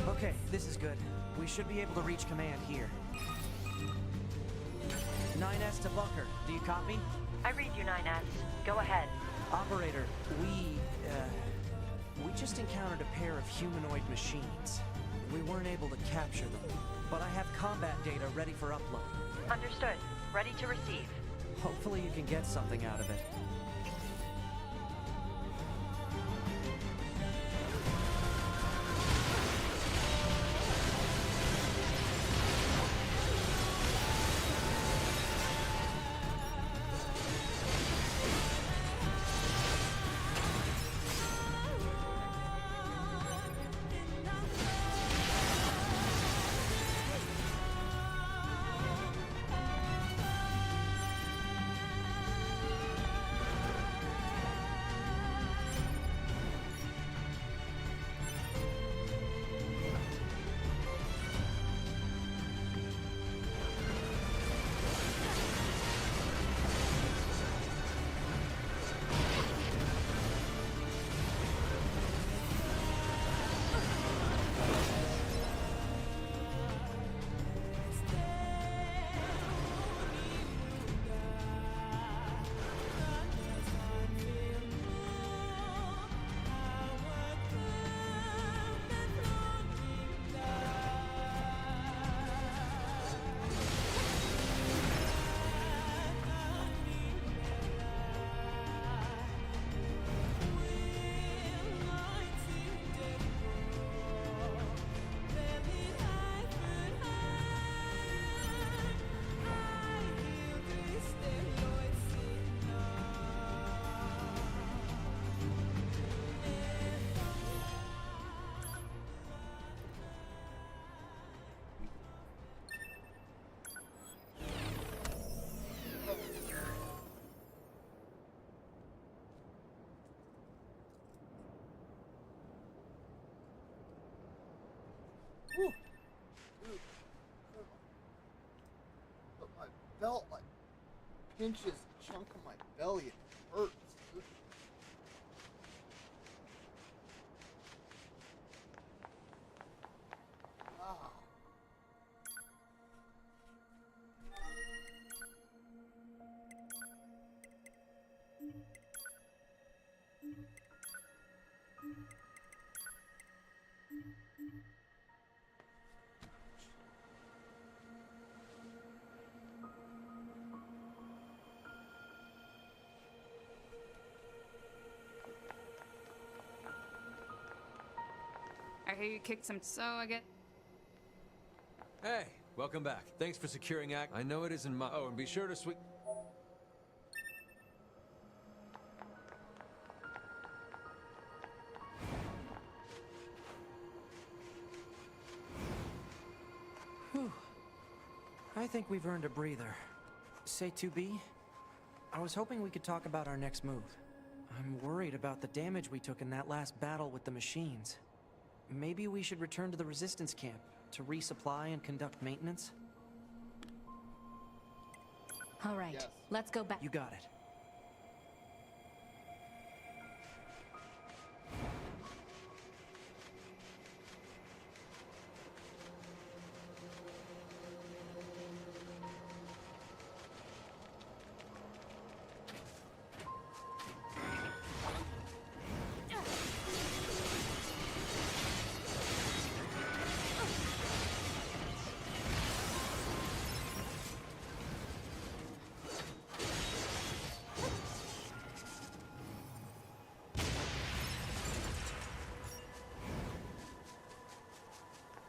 Okay, this is good. We should be able to reach command here. 9S to Bunker, do you copy? I read you, 9S. Go ahead. Operator, we just encountered a pair of humanoid machines. We weren't able to capture them, but I have combat data ready for upload. Understood. Ready to receive. Hopefully you can get something out of it. Whew. Dude, but my belt like pinches a chunk of my belly. It hurts. Dude. Ah. I hear you kicked some, so I get. Hey, welcome back. Thanks for securing act. I know it isn't my. Oh, and be sure to sweep. Whew. I think we've earned a breather. Say 2B? I was hoping we could talk about our next move. I'm worried about the damage we took in that last battle with the machines. Maybe we should return to the resistance camp to resupply and conduct maintenance? All right, Yes. let's go back. You got it.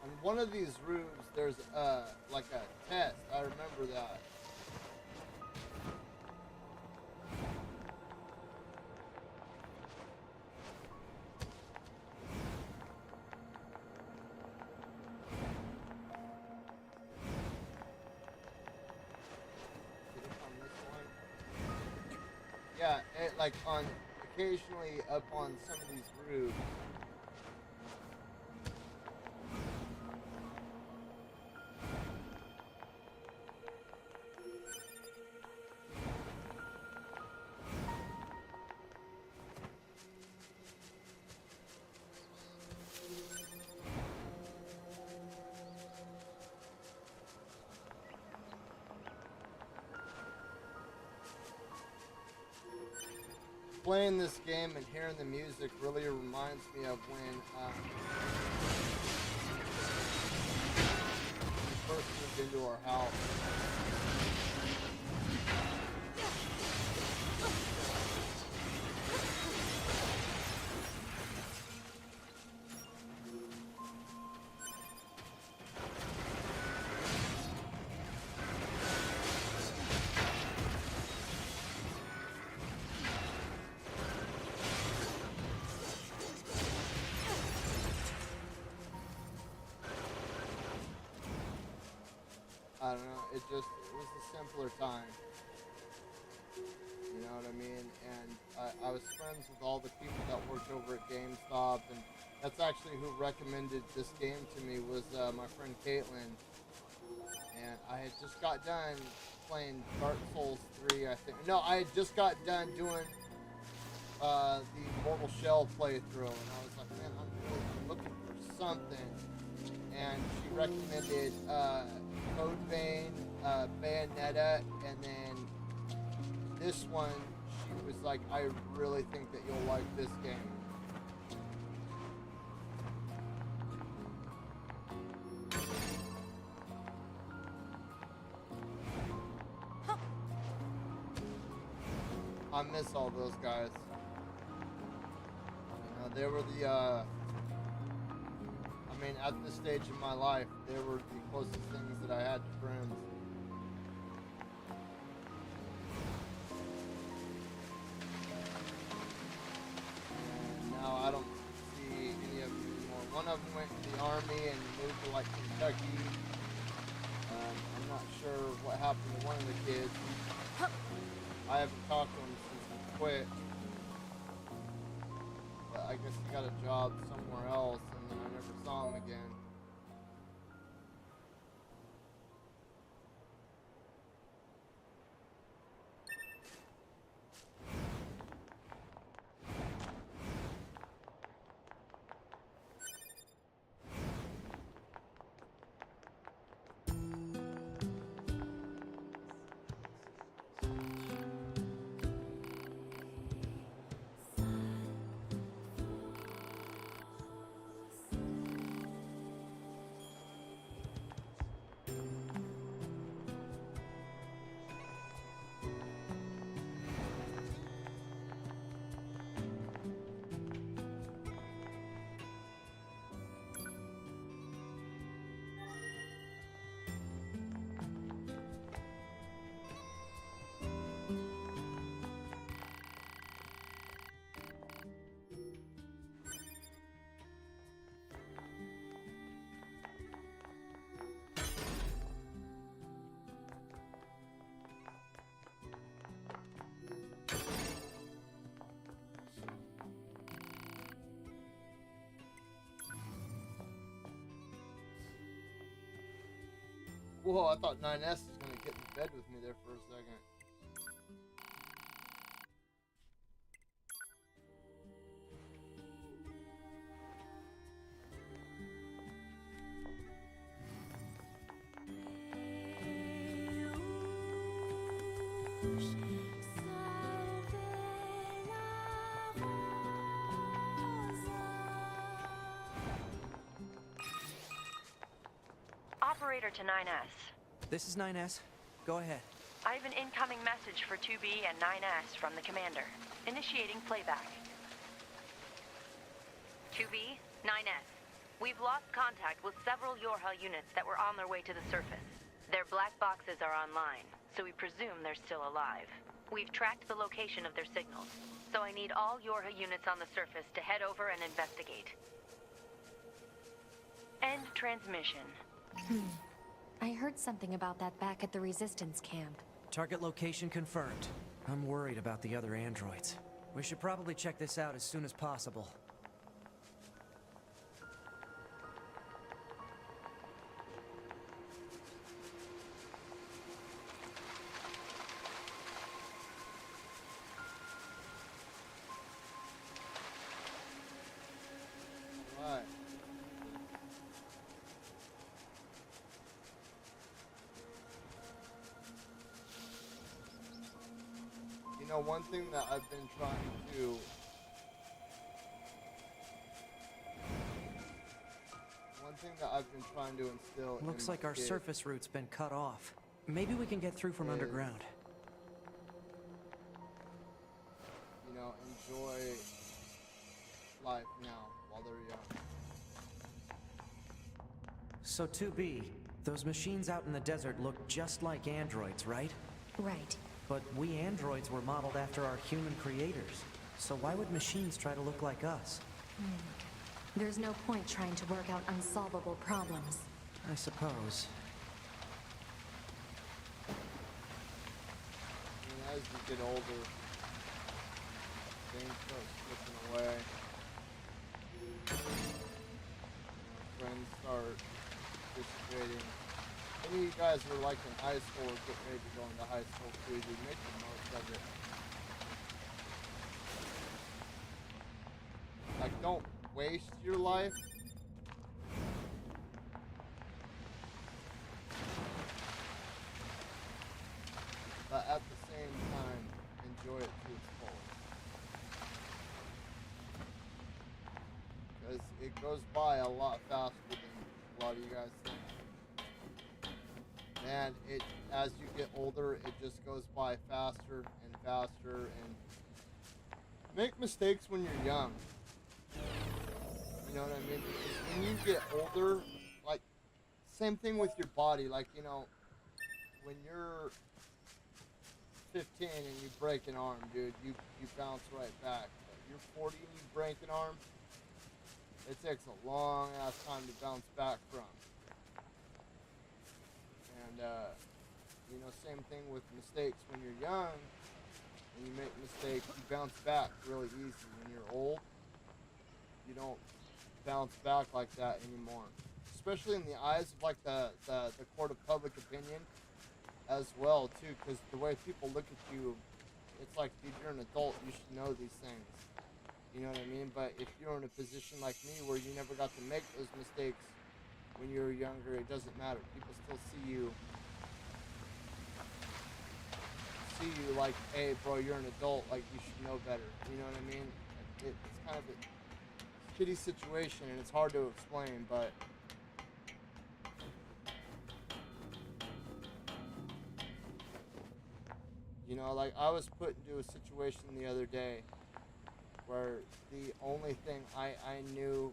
On one of these rooms, there's like a test. I remember that. Did it on this one? Yeah, it, like on occasionally up on some of these roofs. Playing this game and hearing the music really reminds me of when we first moved into our house. I don't know. It was a simpler time. You know what I mean? And I was friends with all the people that worked over at GameStop, and that's actually who recommended this game to me was my friend Caitlin. And I had just got done playing Dark Souls 3, I think. No, I had just got done doing the Mortal Shell playthrough, and I was like, man, I'm really looking for something. And she recommended Code Vein, Bayonetta, and then this one, she was like, I really think that you'll like this game. I miss all those guys. You know, they were the, I mean, at this stage in my life, they were the closest things that I had to friends. And now I don't see any of them anymore. One of them went to the Army and moved to, like, Kentucky. I'm not sure what happened to one of the kids. I haven't talked to him since he quit. But I guess he got a job somewhere else, and then I never saw him again. Whoa, I thought 9S was going to get in bed with me there for a second. Operator to 9S. This is 9S. Go ahead. I have an incoming message for 2B and 9S from the commander. Initiating playback. 2B, 9S. We've lost contact with several Yorha units that were on their way to the surface. Their black boxes are online, so we presume they're still alive. We've tracked the location of their signals, so I need all Yorha units on the surface to head over and investigate. End transmission. I heard something about that back at the Resistance camp. Target location confirmed. I'm worried about the other androids. We should probably check this out as soon as possible. Alright. You know, one thing that I've been trying to instill Looks in like my our kids surface route's been cut off. Maybe we can get through from underground. You know, enjoy life now while they're young. So 2B, those machines out in the desert look just like androids, right? Right. But we androids were modeled after our human creators. So why would machines try to look like us? There's no point trying to work out unsolvable problems. I suppose. as you get older, things start slipping away. Friends start dissipating. Any of you guys who are like in high school or getting ready to go into high school too, dude, make the most of it. Like, don't waste your life. But at the same time, enjoy it to its fullest. Because it goes by a lot faster than a lot of you guys think. And as you get older, it just goes by faster and faster, and make mistakes when you're young. You know what I mean? Because when you get older, like, same thing with your body. Like, you know, when you're 15 and you break an arm, dude, you bounce right back. But you're 40 and you break an arm, it takes a long ass time to bounce back from. And, you know, same thing with mistakes. When you're young and you make mistakes, you bounce back really easy. When you're old, you don't bounce back like that anymore. Especially in the eyes of, like, the court of public opinion as well, too. Because the way people look at you, it's like, dude, you're an adult, you should know these things. You know what I mean? But if you're in a position like me where you never got to make those mistakes when you were younger, it doesn't matter. People still see you like, hey, bro, you're an adult, like, you should know better. You know what I mean? It's kind of a shitty situation, and it's hard to explain, but you know, like, I was put into a situation the other day where the only thing I knew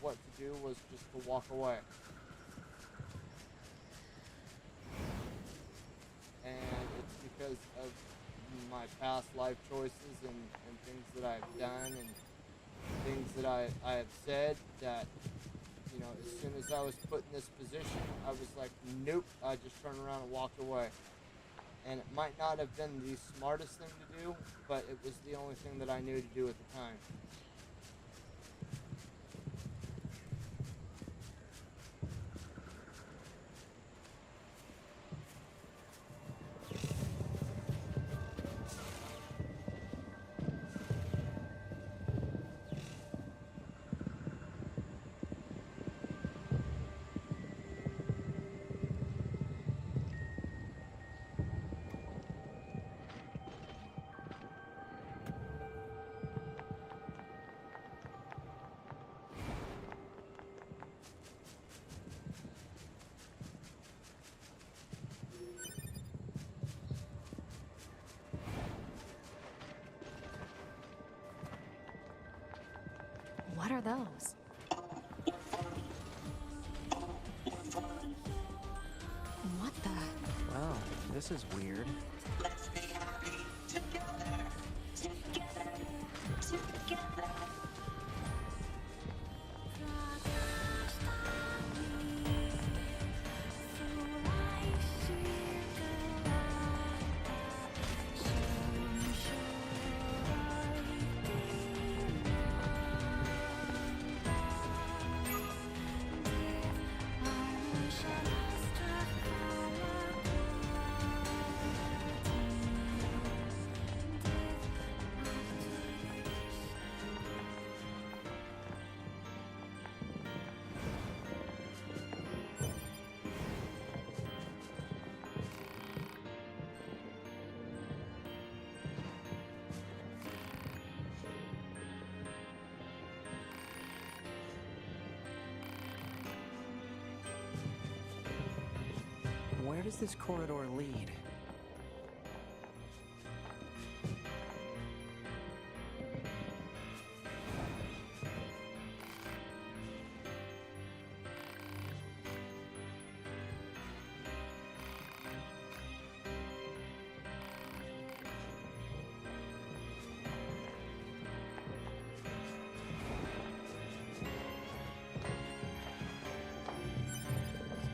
what to do was just to walk away. And it's because of my past life choices and things that I've done and things that I have said that, you know, as soon as I was put in this position, I was like, nope, I just turned around and walked away. And it might not have been the smartest thing to do, but it was the only thing that I knew to do at the time. What are those? What the? Well, this is weird. Let's be happy together. Together. Together. Where does this corridor lead?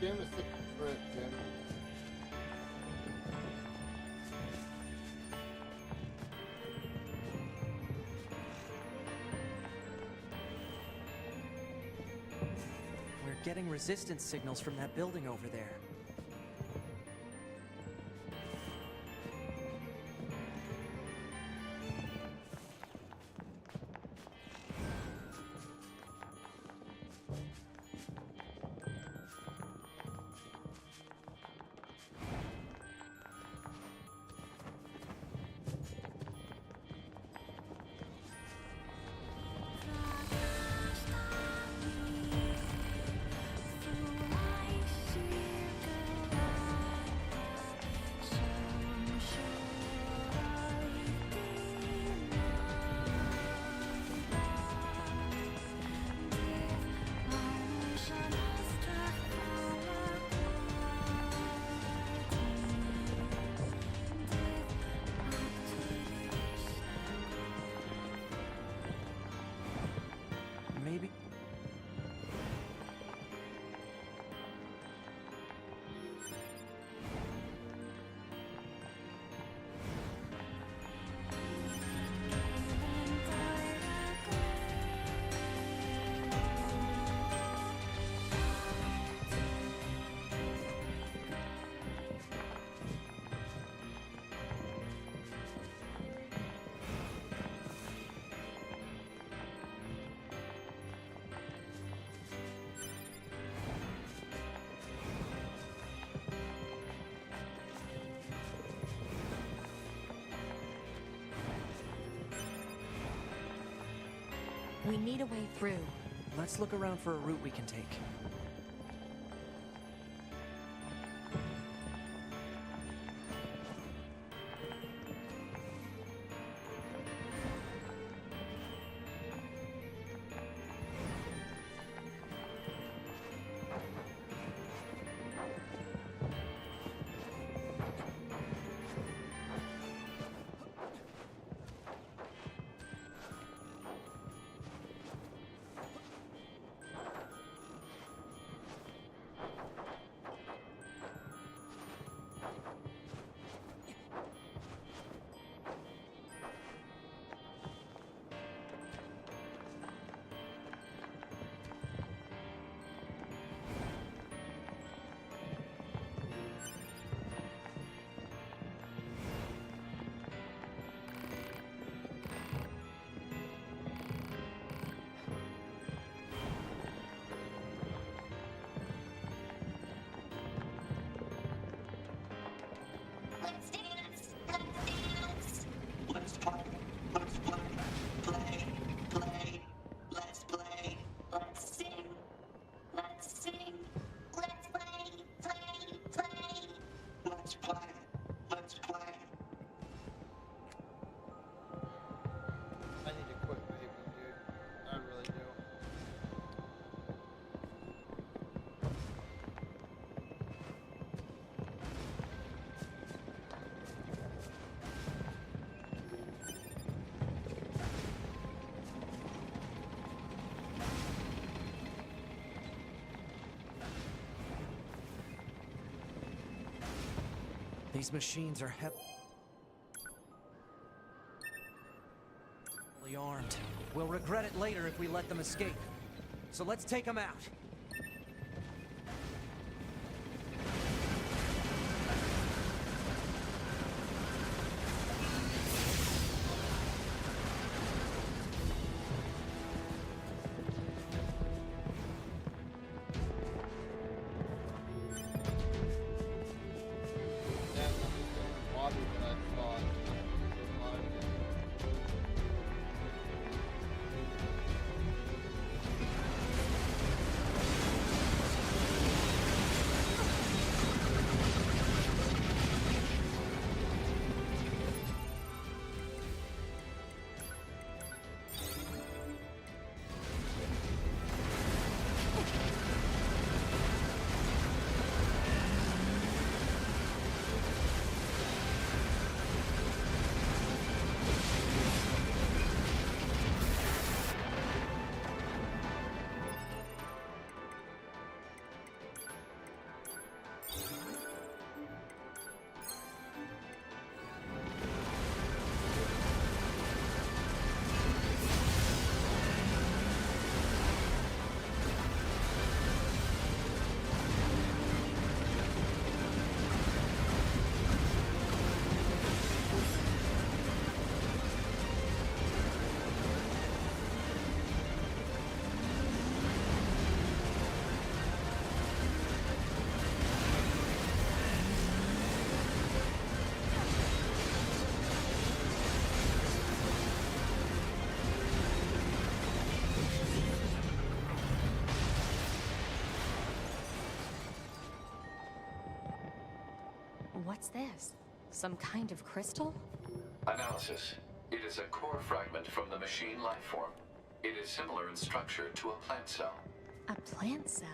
This game is such a trip, Jim. getting resistance signals from that building over there. Maybe... We need a way through. Let's look around for a route we can take. Let's dance! Let's dance! Let's play! Let's play! Play! Play! Let's play! Let's sing! Let's sing! Let's play! Play! Play! Let's play! Let's play! I need to quit vaping, dude. I really do. These machines are heavily armed. We'll regret it later if we let them escape. So let's take them out. What's this? Some kind of crystal? Analysis. It is a core fragment from the machine life form. It is similar in structure to a plant cell. A plant cell?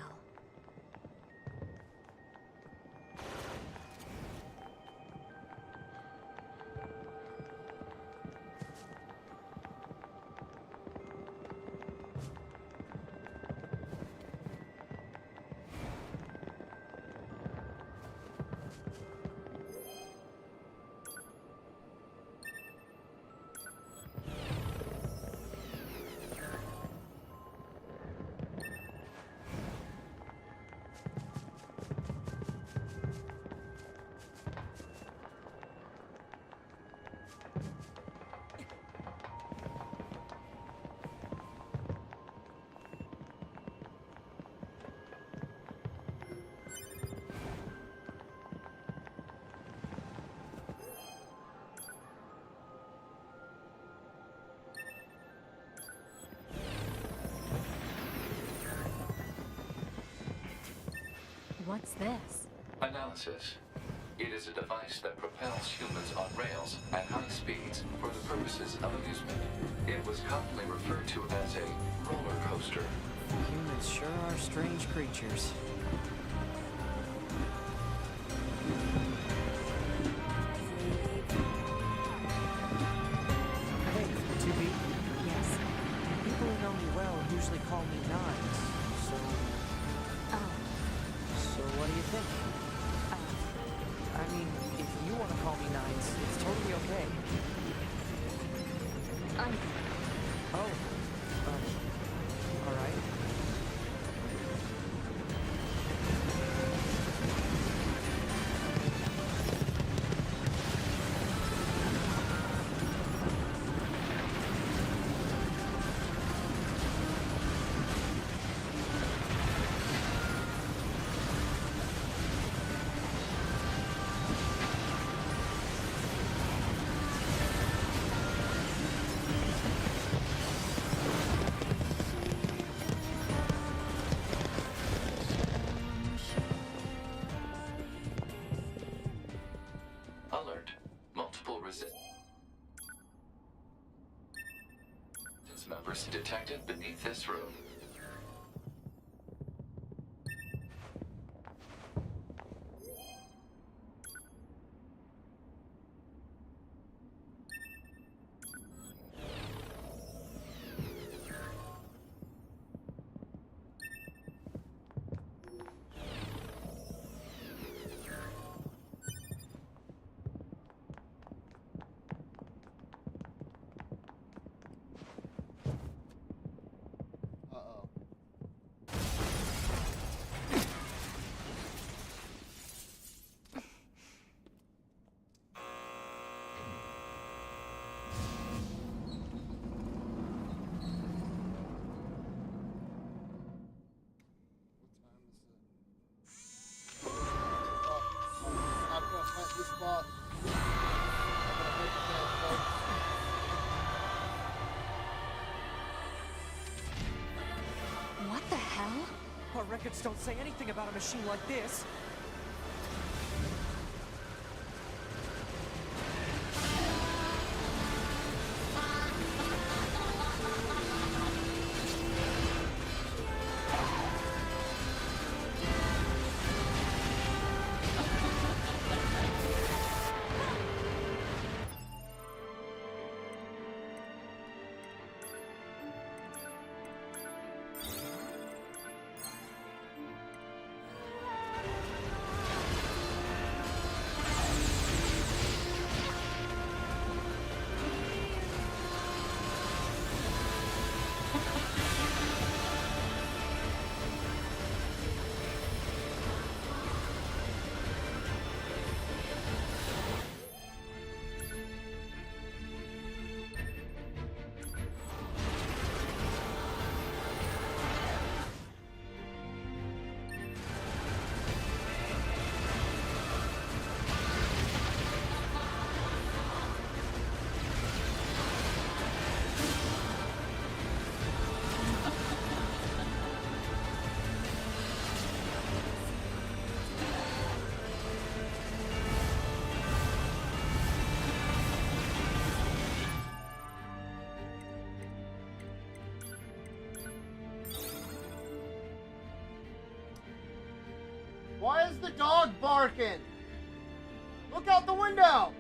What's this? Analysis. It is a device that propels humans on rails at high speeds for the purposes of amusement. It was commonly referred to as a roller coaster. Humans sure are strange creatures. Hey, 2B? Yes. People who know me well usually call me Nines, so... Oh. So what do you think? I mean, if you want to call me Nines, it's totally okay. Oh. Alright. Alert. Multiple resistance members detected beneath this room. This spot. What the hell? Our records don't say anything about a machine like this. dog barking? Look out the window!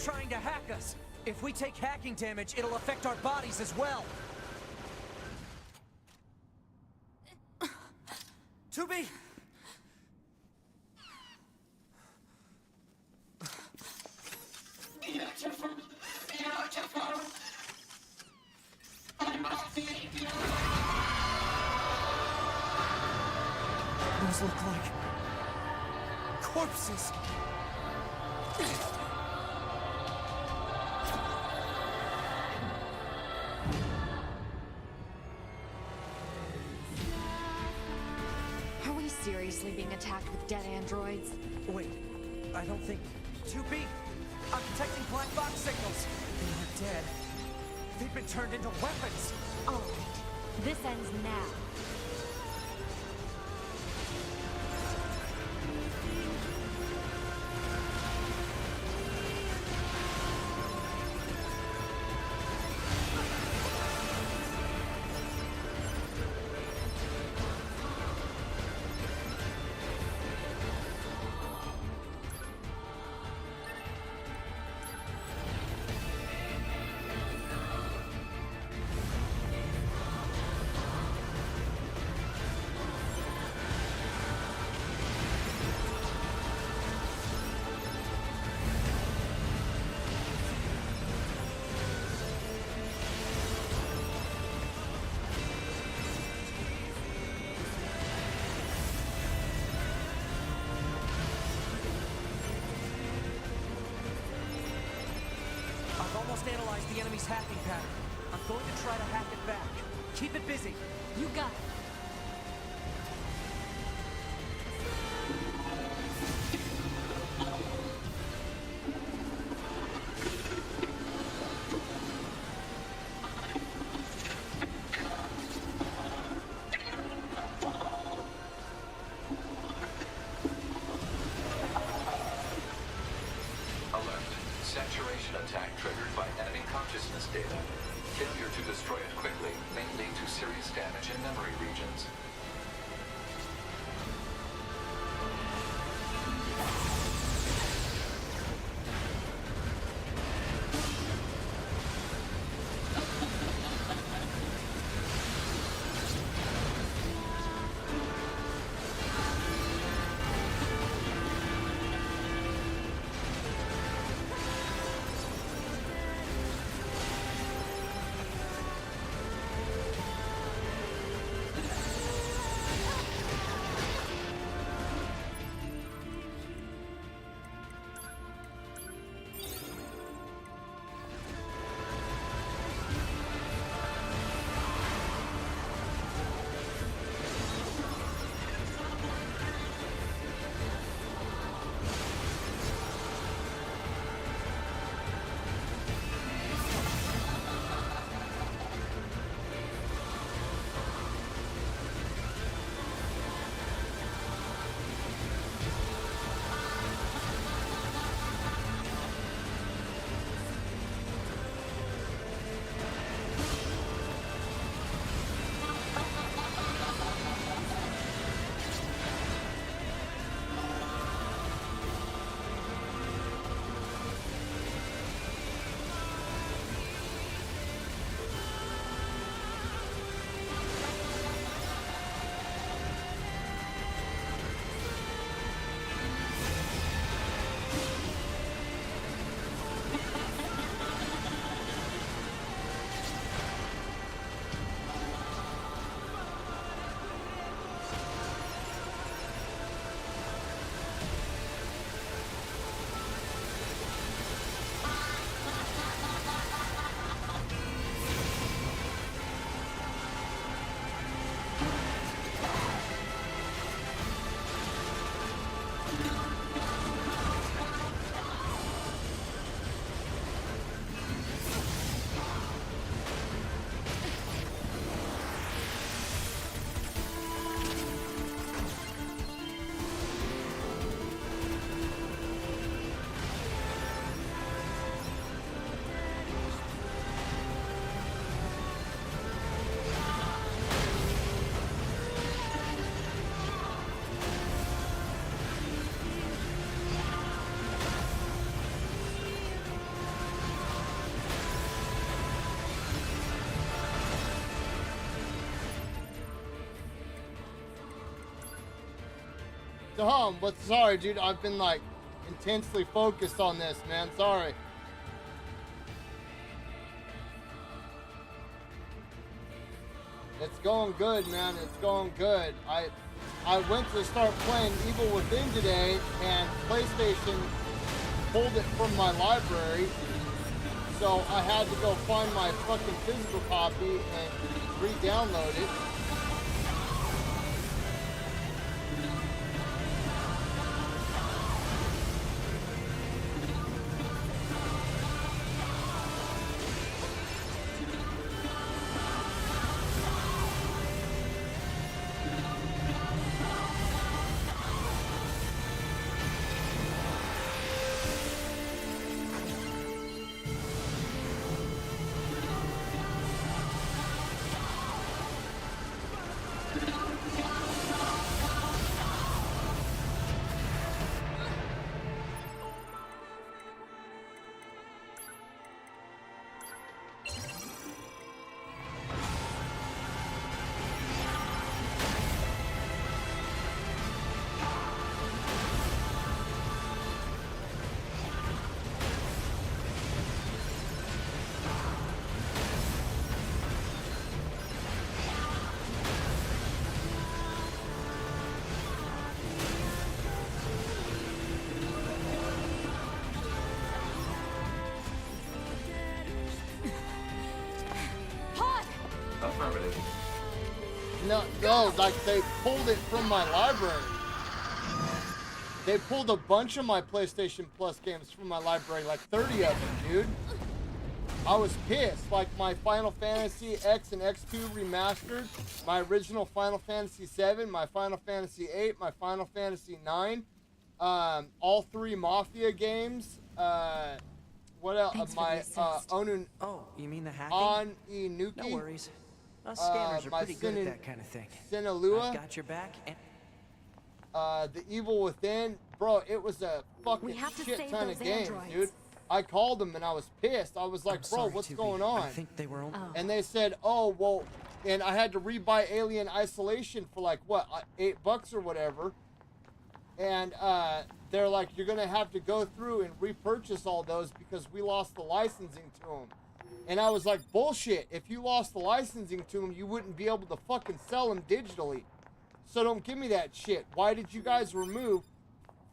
Trying to hack us. If we take hacking damage, it'll affect our bodies as well. 2B! Beautiful. Beautiful. I must be beautiful. Those look like corpses. Seriously being attacked with dead androids? Wait, I don't think... 2B! I'm detecting black box signals! They aren't dead. They've been turned into weapons! Alright, this ends now. Analyze the enemy's hacking pattern. I'm going to try to hack it back. Keep it busy. You got it. Saturation attack triggered by enemy consciousness data. Failure to destroy it quickly may lead to serious damage in memory regions. dumb, but sorry, dude. I've been like intensely focused on this, man. Sorry. It's going good, man. It's going good. I went to start playing Evil Within today, and PlayStation pulled it from my library, so I had to go find my fucking physical copy and re-download it. Affirmative. No, like they pulled it from my library. They pulled a bunch of my PlayStation Plus games from my library, like 30 of them, dude. I was pissed. Like my Final Fantasy X and X2 remastered, my original Final Fantasy 7, my Final Fantasy 8, my Final Fantasy 9, all 3 Mafia games. What else? My Onun. Oh, you mean the hacking? On Inuki. No worries. Us scanners are pretty good at that kind of thing. Sinalua. I've got your back. And The Evil Within, bro, it was a fucking shit ton of games, dude. I called them and I was pissed. I was like, bro, what's going on? I think they were only... And they said, oh, well, and I had to rebuy Alien Isolation for like, what, $8 or whatever. And they're like, you're going to have to go through and repurchase all those because we lost the licensing to them. And I was like, bullshit. If you lost the licensing to them, you wouldn't be able to fucking sell them digitally. So don't give me that shit. Why did you guys remove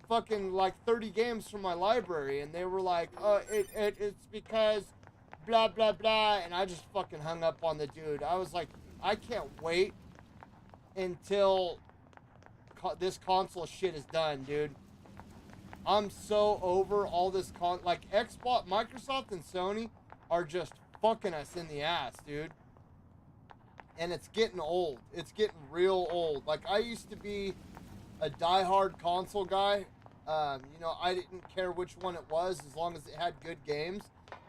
fucking like 30 games from my library? And they were like, it's because blah, blah, blah. And I just fucking hung up on the dude. I was like, I can't wait until this console shit is done, dude. I'm so over all this like Xbox, Microsoft, and Sony are just fucking us in the ass, dude. And it's getting old. It's getting real old. Like, I used to be a diehard console guy. You know, I didn't care which one it was as long as it had good games.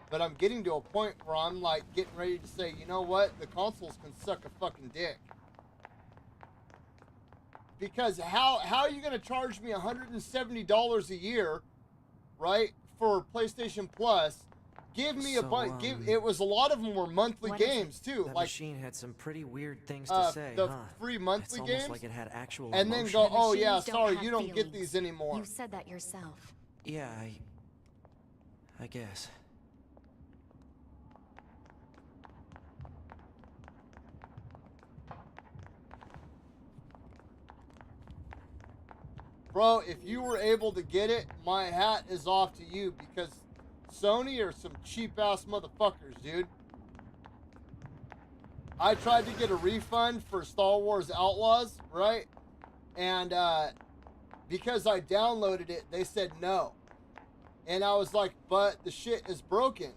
But I'm getting to a point where I'm, like, getting ready to say, you know what? The consoles can suck a fucking dick. Because how are you going to charge me $170 a year, right, for PlayStation Plus? Give me a bunch. It was a lot of them were monthly games too. That like machine had some pretty weird things to say, the huh? free monthly it's games. Almost like it had actual and emotion. then go, oh yeah, Machines sorry, don't you have don't get feelings. these anymore. You said that yourself. Yeah, I guess. Bro, if you were able to get it, my hat is off to you because Sony are some cheap ass motherfuckers, dude. I tried to get a refund for Star Wars Outlaws, right? And because I downloaded it, they said no. And I was like, but the shit is broken.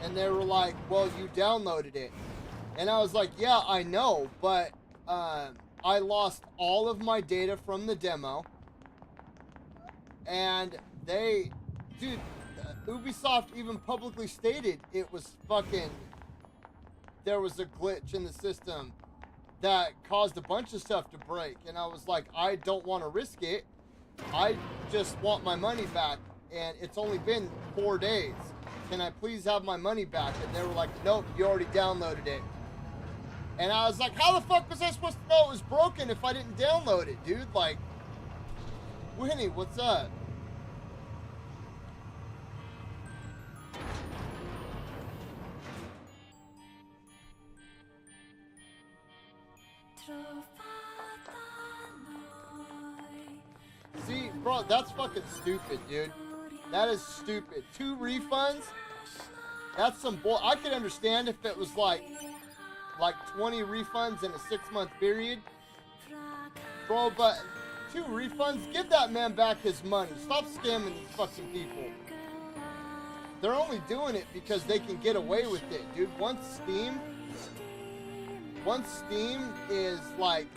And they were like, well, you downloaded it. And I was like, yeah, I know, but I lost all of my data from the demo. And they, dude, Ubisoft even publicly stated it was fucking, there was a glitch in the system that caused a bunch of stuff to break. And I was like, I don't want to risk it. I just want my money back. And it's only been 4 days. Can I please have my money back? And they were like, nope, you already downloaded it. And I was like, how the fuck was I supposed to know it was broken if I didn't download it, dude? Like, Winnie, what's up? See, bro, that's fucking stupid, dude. That is stupid. 2 refunds? That's some bull. I could understand if it was like 20 refunds in a 6-month period. Bro, but 2 refunds? Give that man back his money. Stop scamming these fucking people. They're only doing it because they can get away with it, dude. Once Steam is like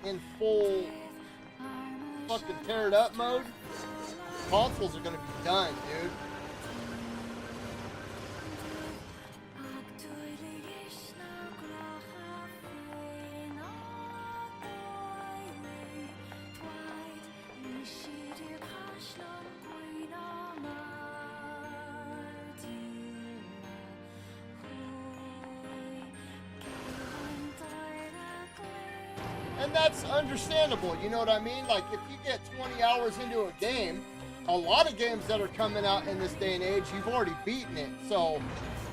in full fucking tear it up mode, consoles are gonna be done, dude. And that's understandable, you know what I mean? Like, if you get 20 hours into a game, a lot of games that are coming out in this day and age, you've already beaten it. So,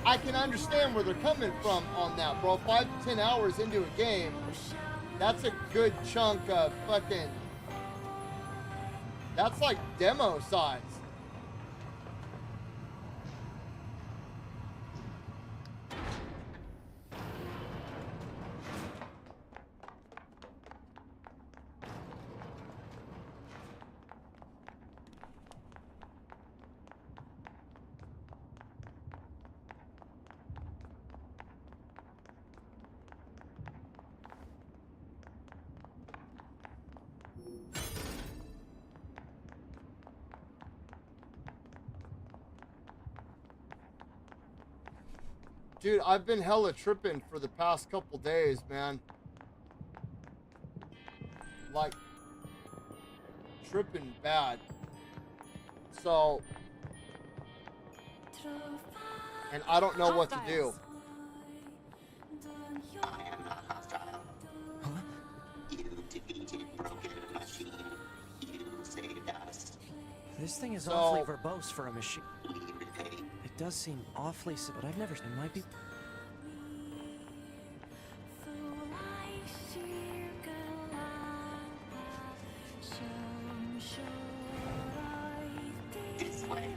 I can understand where they're coming from on that, bro. 5 to 10 hours into a game, that's a good chunk of fucking... That's like demo size. Dude, I've been hella tripping for the past couple days, man. Like, tripping bad. So, and I don't know what to do. This thing is awfully verbose for a machine. It does seem awfully, but I've never. It might be. This way,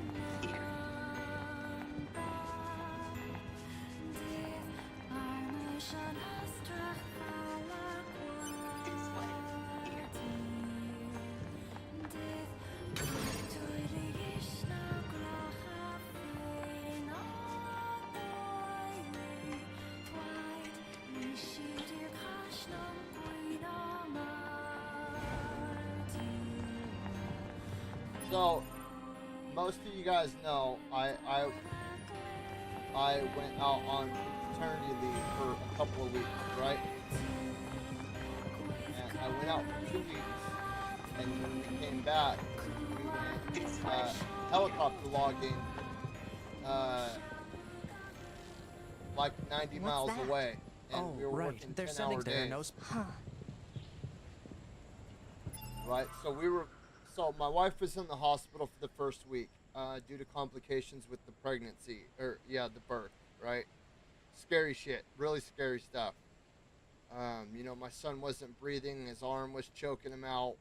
here. So, most of you guys know I went out on paternity leave for a couple of weeks, right? And I went out for 2 weeks, and when we came back, we went helicopter logging like 90 miles away, and we were working 10-hour days. Right, so my wife was in the hospital for the first week due to complications with the pregnancy, the birth, right? Scary shit, really scary stuff. You know, my son wasn't breathing, his arm was choking him out.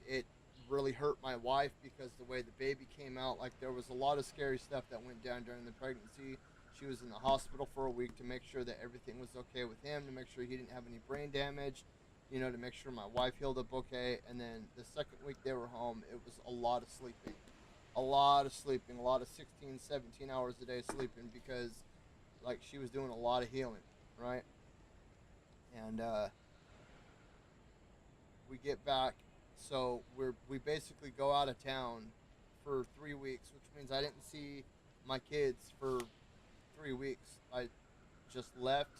It really hurt my wife because the way the baby came out, like there was a lot of scary stuff that went down during the pregnancy. She was in the hospital for a week to make sure that everything was okay with him, to make sure he didn't have any brain damage. You know, to make sure my wife healed up okay. And then the second week they were home, it was a lot of sleeping. A lot of 16, 17 hours a day sleeping because, like, she was doing a lot of healing, right? And, we get back, so we basically go out of town for 3 weeks, which means I didn't see my kids for 3 weeks. I just left,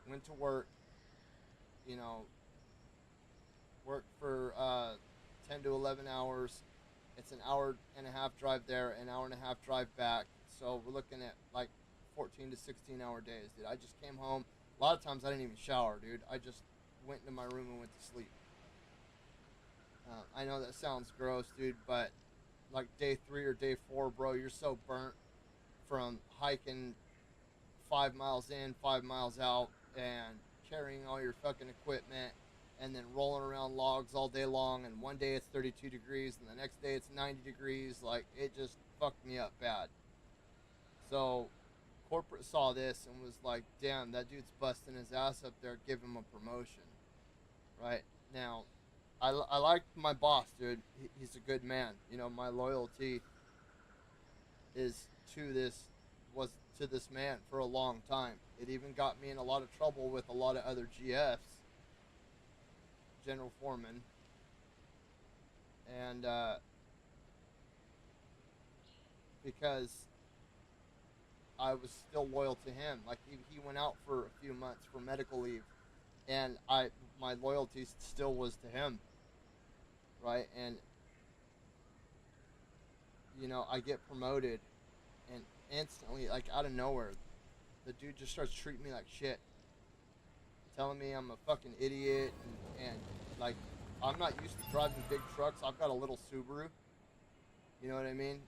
went to work, you know, worked for 10 to 11 hours. It's an hour and a half drive there, an hour and a half drive back. So we're looking at like 14 to 16 hour days, dude. I just came home. A lot of times I didn't even shower, dude. I just went into my room and went to sleep. I know that sounds gross, dude, but like day 3 or day 4, bro, you're so burnt from hiking 5 miles in, 5 miles out, and carrying all your fucking equipment, and then rolling around logs all day long, and one day it's 32 degrees, and the next day it's 90 degrees. Like, it just fucked me up bad. So, corporate saw this and was like, damn, that dude's busting his ass up there, give him a promotion. Right? Now, I like my boss, dude. He's a good man. You know, my loyalty is was to this man for a long time. It even got me in a lot of trouble with a lot of other GFs, general foreman, and because I was still loyal to him. Like, he went out for a few months for medical leave, and my loyalty still was to him, right? And you know, I get promoted, and instantly, like out of nowhere, the dude just starts treating me like shit, telling me I'm a fucking idiot, and like, I'm not used to driving big trucks. I've got a little Subaru, you know what I mean?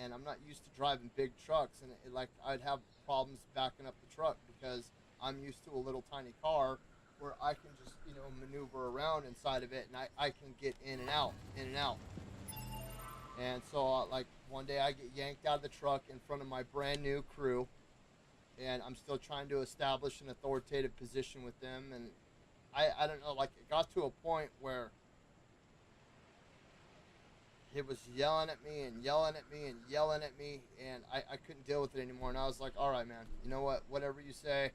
And I'm not used to driving big trucks, and like, I'd have problems backing up the truck because I'm used to a little tiny car where I can just, you know, maneuver around inside of it, and I can get in and out. And so, like, one day I get yanked out of the truck in front of my brand new crew, and I'm still trying to establish an authoritative position with them, and I don't know, like, it got to a point where it was yelling at me and yelling at me and yelling at me, and I couldn't deal with it anymore, and I was like, all right, man, you know what, whatever you say,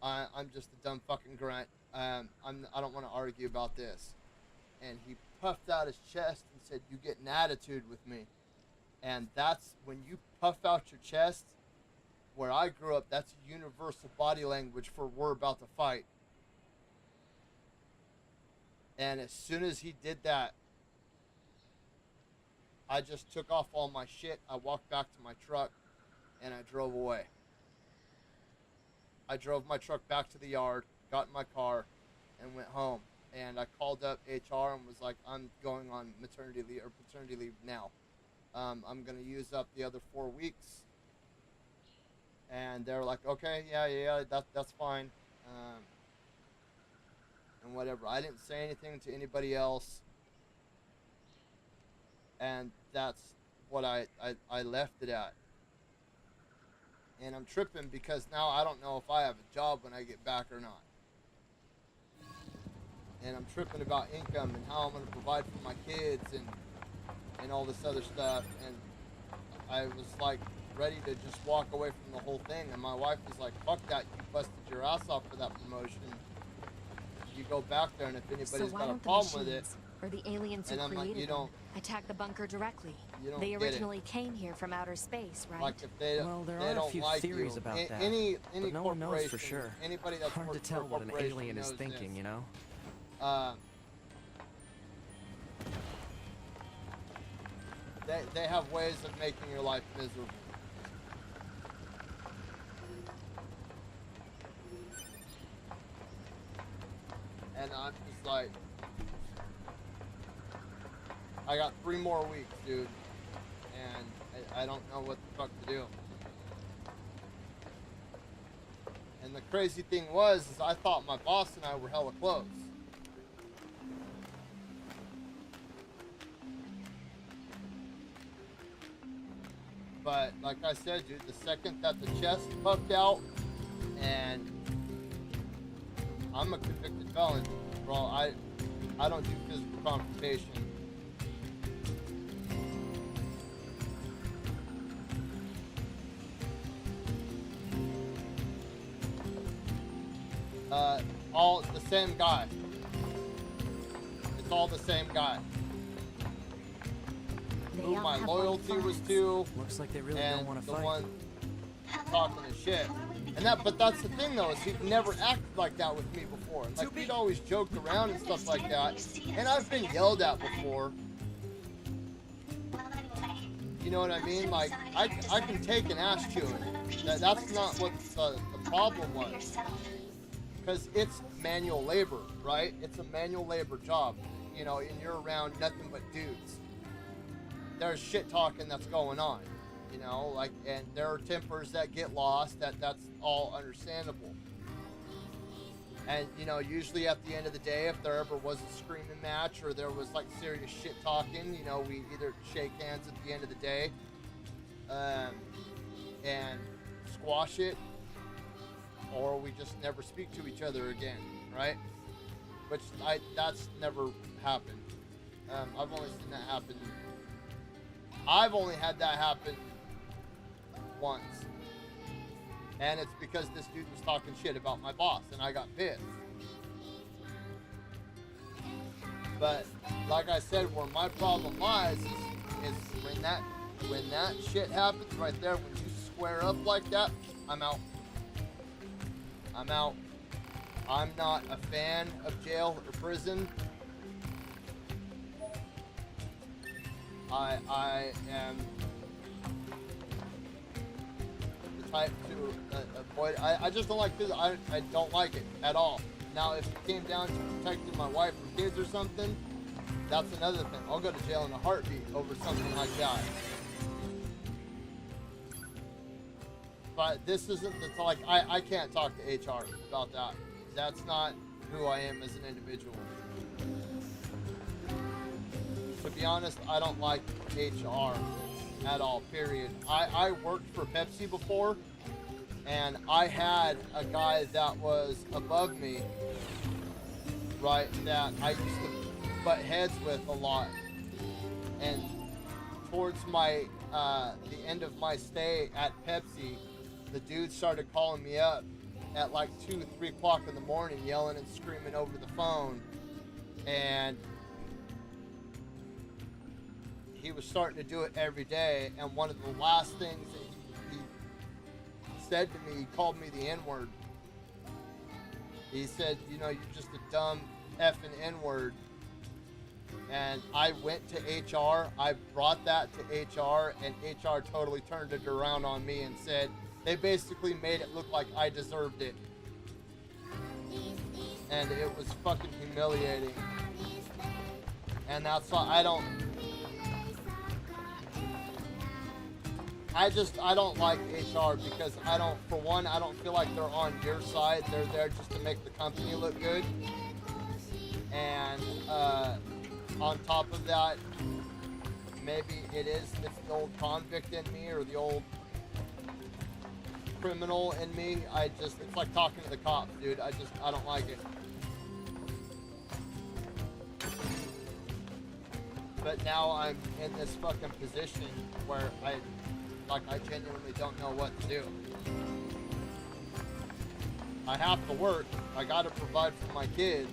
I'm just a dumb fucking grunt. I don't want to argue about this. And he puffed out his chest and said, you get an attitude with me. And that's when you puff out your chest. Where I grew up, that's universal body language for we're about to fight. And as soon as he did that, I just took off all my shit. I walked back to my truck and I drove away. I drove my truck back to the yard, got in my car, and went home. And I called up HR and was like, I'm going on maternity leave or paternity leave now. I'm going to use up the other 4 weeks. And they're like, okay, yeah, that's fine. And whatever. I didn't say anything to anybody else. And that's what I left it at. And I'm tripping because now I don't know if I have a job when I get back or not. And I'm tripping about income and how I'm going to provide for my kids and all this other stuff. And I was like ready to just walk away from the whole thing. And my wife was like, fuck that, you busted your ass off for that promotion. You go back there, and if anybody's got a problem with it, or the aliens who created them attack the bunker directly. They originally came here from outer space, right? Like, if they, well, there they are don't a few like theories you, about that, any but no one knows for sure. Anybody that's hard to tell what an alien is thinking, this. You know. They have ways of making your life miserable. And I'm just like, I got 3 more weeks, dude, and I don't know what the fuck to do. And the crazy thing is I thought my boss and I were hella close. But like I said, dude, the second that the chest puffed out, and I'm a convicted felon, bro. I don't do physical confrontation. All the same guy. It's all the same guy. Who my loyalty was to. Looks like they really don't want to fight. And the one talking his shit. But that's the thing though, is he'd never acted like that with me before. Like, we'd always joked around and stuff like that. And I've been yelled at before. You know what I mean? Like, I can take an ass chewing. That's not what the problem was. Because it's manual labor, right? It's a manual labor job. you know, and you're around nothing but dudes, there's shit talking that's going on, you know, like, and there are tempers that get lost. That's all understandable. And, you know, usually at the end of the day, if there ever was a screaming match or there was like serious shit talking, you know, we either shake hands at the end of the day, and squash it, or we just never speak to each other again, right? Which that's never happened. I've only seen that happen. I've only had that happen once. And it's because this dude was talking shit about my boss, and I got pissed. But like I said, where my problem lies is when that shit happens right there, when you square up like that, I'm out. I'm out. I'm not a fan of jail or prison. I am the type to avoid. I just don't like this. I don't like it at all. Now, if it came down to protecting my wife or kids or something, that's another thing. I'll go to jail in a heartbeat over something like that. But this isn't, it's like, I can't talk to HR about that. That's not who I am as an individual. To be honest, I don't like HR at all, period. I worked for Pepsi before, and I had a guy that was above me, right, that I used to butt heads with a lot. And towards my, the end of my stay at Pepsi, the dude started calling me up at like 2, 3 o'clock in the morning, yelling and screaming over the phone. And he was starting to do it every day. And one of the last things that he said to me, he called me the N-word. He said, you know, you're just a dumb effing N-word. And I went to HR. I brought that to HR, and HR totally turned it around on me and said, they basically made it look like I deserved it. And it was fucking humiliating. And that's why I don't like HR, because for one, I don't feel like they're on your side. They're there just to make the company look good. And on top of that, maybe it's the old convict in me or the old criminal in me. It's like talking to the cops, dude. I don't like it. But now I'm in this fucking position where I genuinely don't know what to do. I have to work. I gotta provide for my kids.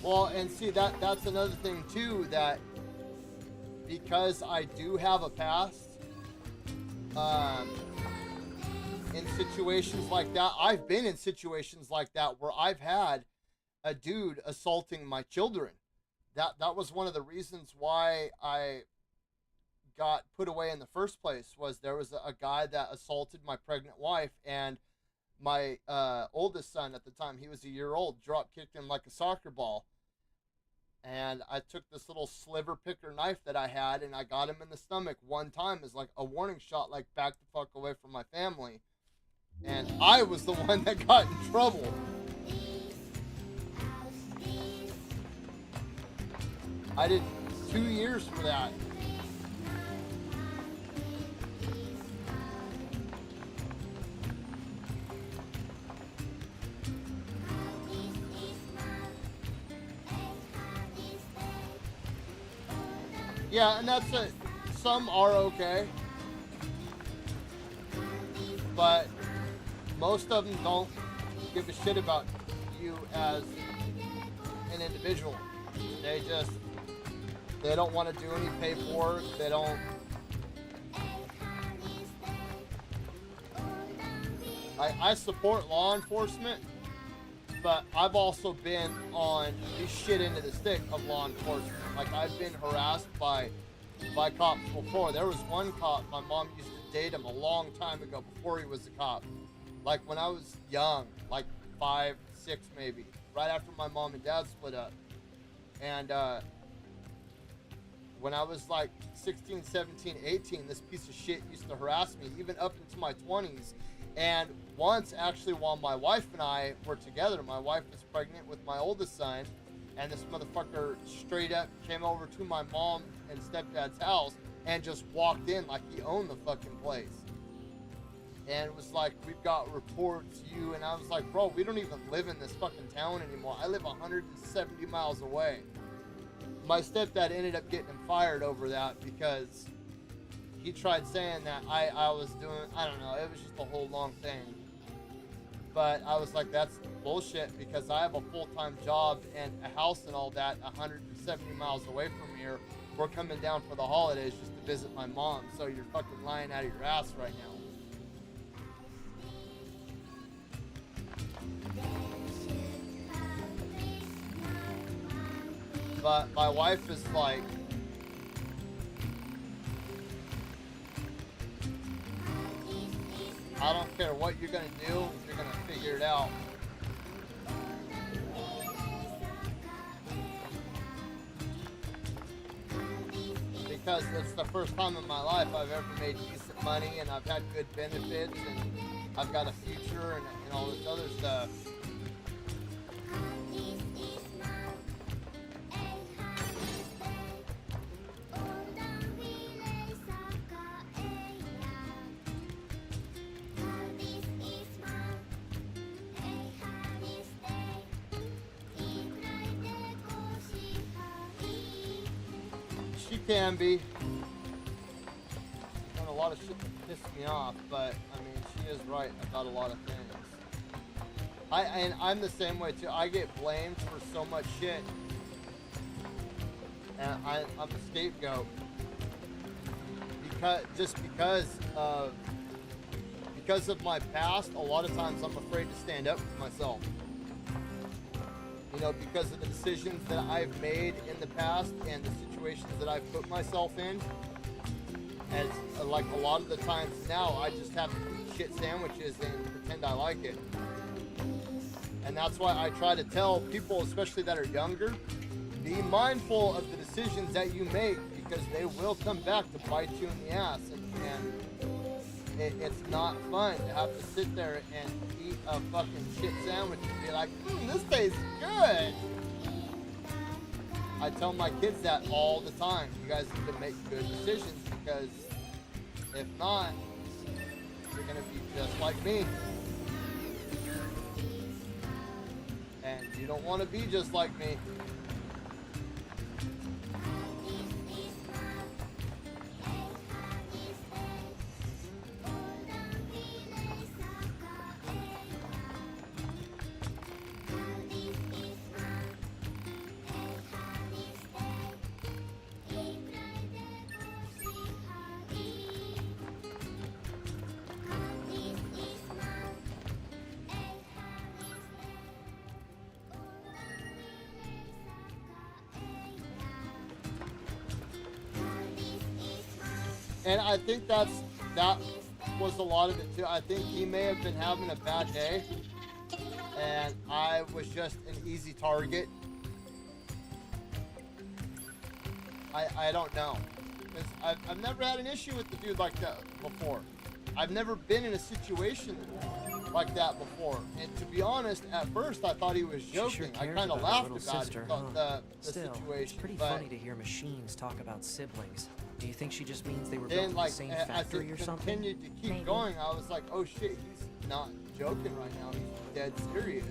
Well, and see, that's another thing too, that because I do have a past, in situations like that, I've been in situations like that where I've had a dude assaulting my children. That was one of the reasons why I got put away in the first place, was there was a guy that assaulted my pregnant wife, and my oldest son at the time, he was a year old, drop kicked him like a soccer ball. And I took this little sliver picker knife that I had, and I got him in the stomach one time as like a warning shot, like back the fuck away from my family. And I was the one that got in trouble. I did 2 years for that. Yeah, and that's it. Some are okay, but most of them don't give a shit about you as an individual. They don't want to do any paperwork. They don't. I support law enforcement, but I've also been on the shit end of the stick of law enforcement. Like, I've been harassed by cops before. There was one cop, my mom used to date him a long time ago before he was a cop. Like, when I was young, like 5, 6 maybe, right after my mom and dad split up. And when I was like 16, 17, 18, this piece of shit used to harass me, even up into my 20s. And once, actually, while my wife and I were together, my wife was pregnant with my oldest son, and this motherfucker straight up came over to my mom and stepdad's house and just walked in like he owned the fucking place. And it was like, we've got reports, you, and I was like, bro, we don't even live in this fucking town anymore. I live 170 miles away. My stepdad ended up getting him fired over that because he tried saying that I was doing, I don't know, it was just a whole long thing. But I was like, that's bullshit, because I have a full-time job and a house and all that 170 miles away from here. We're coming down for the holidays just to visit my mom, so you're fucking lying out of your ass right now. But my wife is like, I don't care what you're gonna do, you're gonna figure it out. Because it's the first time in my life I've ever made decent money, and I've had good benefits, and I've got a future and all this other stuff. She can be. She's done a lot of shit that pissed me off, but I mean, she is right about a lot of things. And I'm the same way too. I get blamed for so much shit, and I'm a scapegoat because of my past. A lot of times I'm afraid to stand up for myself. You know, because of the decisions that I've made in the past and the situations that I've put myself in. And like a lot of the times now, I just have to eat shit sandwiches and pretend I like it. And that's why I try to tell people, especially that are younger, be mindful of the decisions that you make, because they will come back to bite you in the ass. And it's not fun to have to sit there and eat a fucking shit sandwich and be like, this tastes good. I tell my kids that all the time. You guys need to make good decisions, because if not, you're gonna be just like me. And you don't want to be just like me. And I think that was a lot of it too. I think he may have been having a bad day, and I was just an easy target. I don't know. Because I've never had an issue with the dude like that before. I've never been in a situation like that before. And to be honest, at first I thought he was joking. I kind of laughed about the situation. It's pretty funny to hear machines talk about siblings. Do you think she just means they were built in the same factory or something? As it continued to keep going, I was like, oh shit, he's not joking right now. He's dead serious.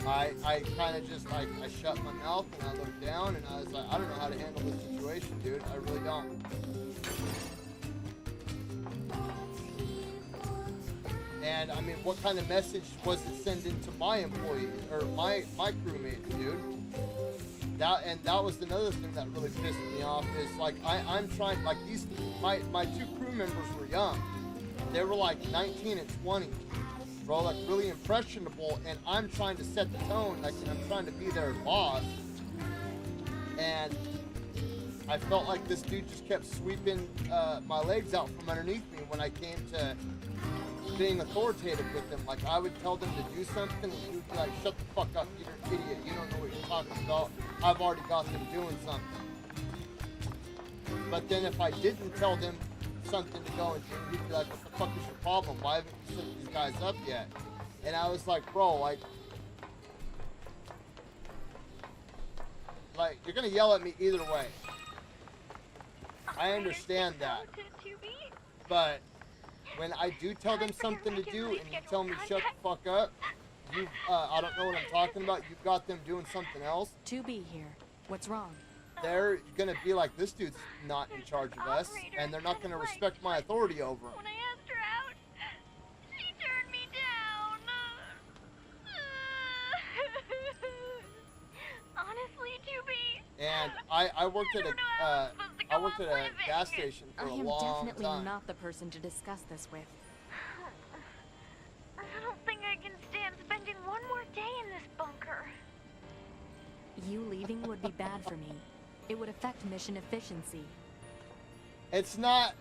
I kind of just like, I shut my mouth and I looked down and I was like, I don't know how to handle this situation, dude. I really don't. And I mean, what kind of message was it sending to my employees or my crewmates, dude? That was another thing that really pissed me off, is like I'm trying, like my two crew members were young, they were like 19 and 20, bro, like really impressionable, and I'm trying to set the tone, like I'm trying to be their boss, and I felt like this dude just kept sweeping my legs out from underneath me when I came to being authoritative with him. Like, I would tell them to do something, and he would be like, shut the fuck up, you're an idiot, you don't know what you're talking about, I've already got them doing something. But then if I didn't tell them something to go and do, he'd be like, what the fuck is your problem? Why haven't you set these guys up yet? And I was like, bro, like, you're gonna yell at me either way. I understand that. But when I do tell them something to do and you tell me shut the fuck up, you, I don't know what I'm talking about, you've got them doing something else. 2B here. What's wrong? They're gonna be like, this dude's not in charge of us, and they're not gonna respect my authority over him. When I asked her out, she turned me down. Honestly, 2B. And I worked at a gas station for a long time. I am definitely not the person to discuss this with. I don't think I can stand spending one more day in this bunker. You leaving would be bad for me. It would affect mission efficiency. It's not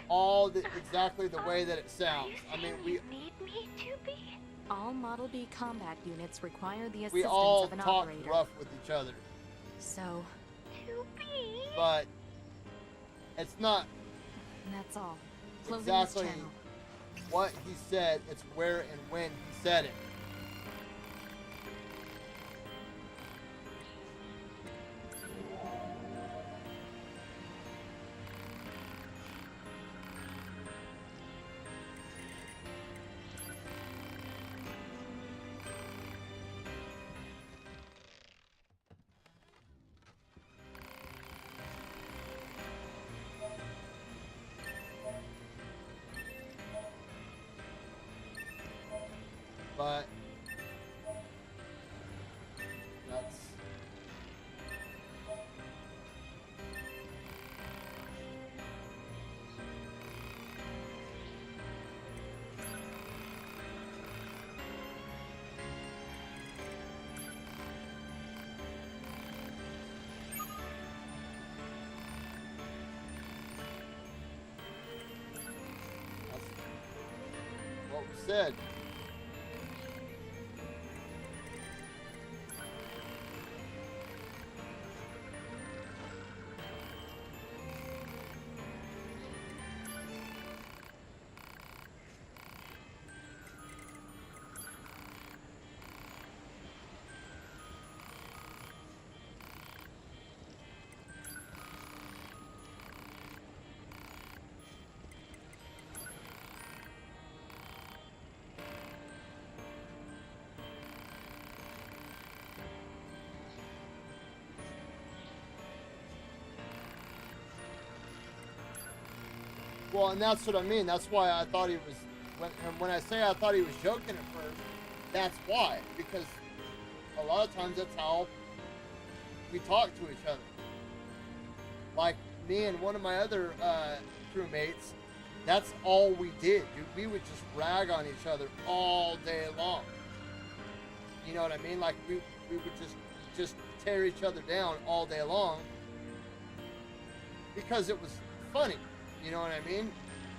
all exactly the way that it sounds. I mean, we need me to be. All Model B combat units require the assistance we all of an talk operator. rough with each other. So, 2B. But it's not that's all. Closing exactly this channel. what he said. It's where and when he said it. But that's what was said. Well, and that's what I mean. That's why I thought he was, when I say I thought he was joking at first, that's why. Because a lot of times that's how we talk to each other. Like me and one of my other crewmates, that's all we did, dude. We would just rag on each other all day long. You know what I mean? Like we would just tear each other down all day long because it was funny. You know what I mean?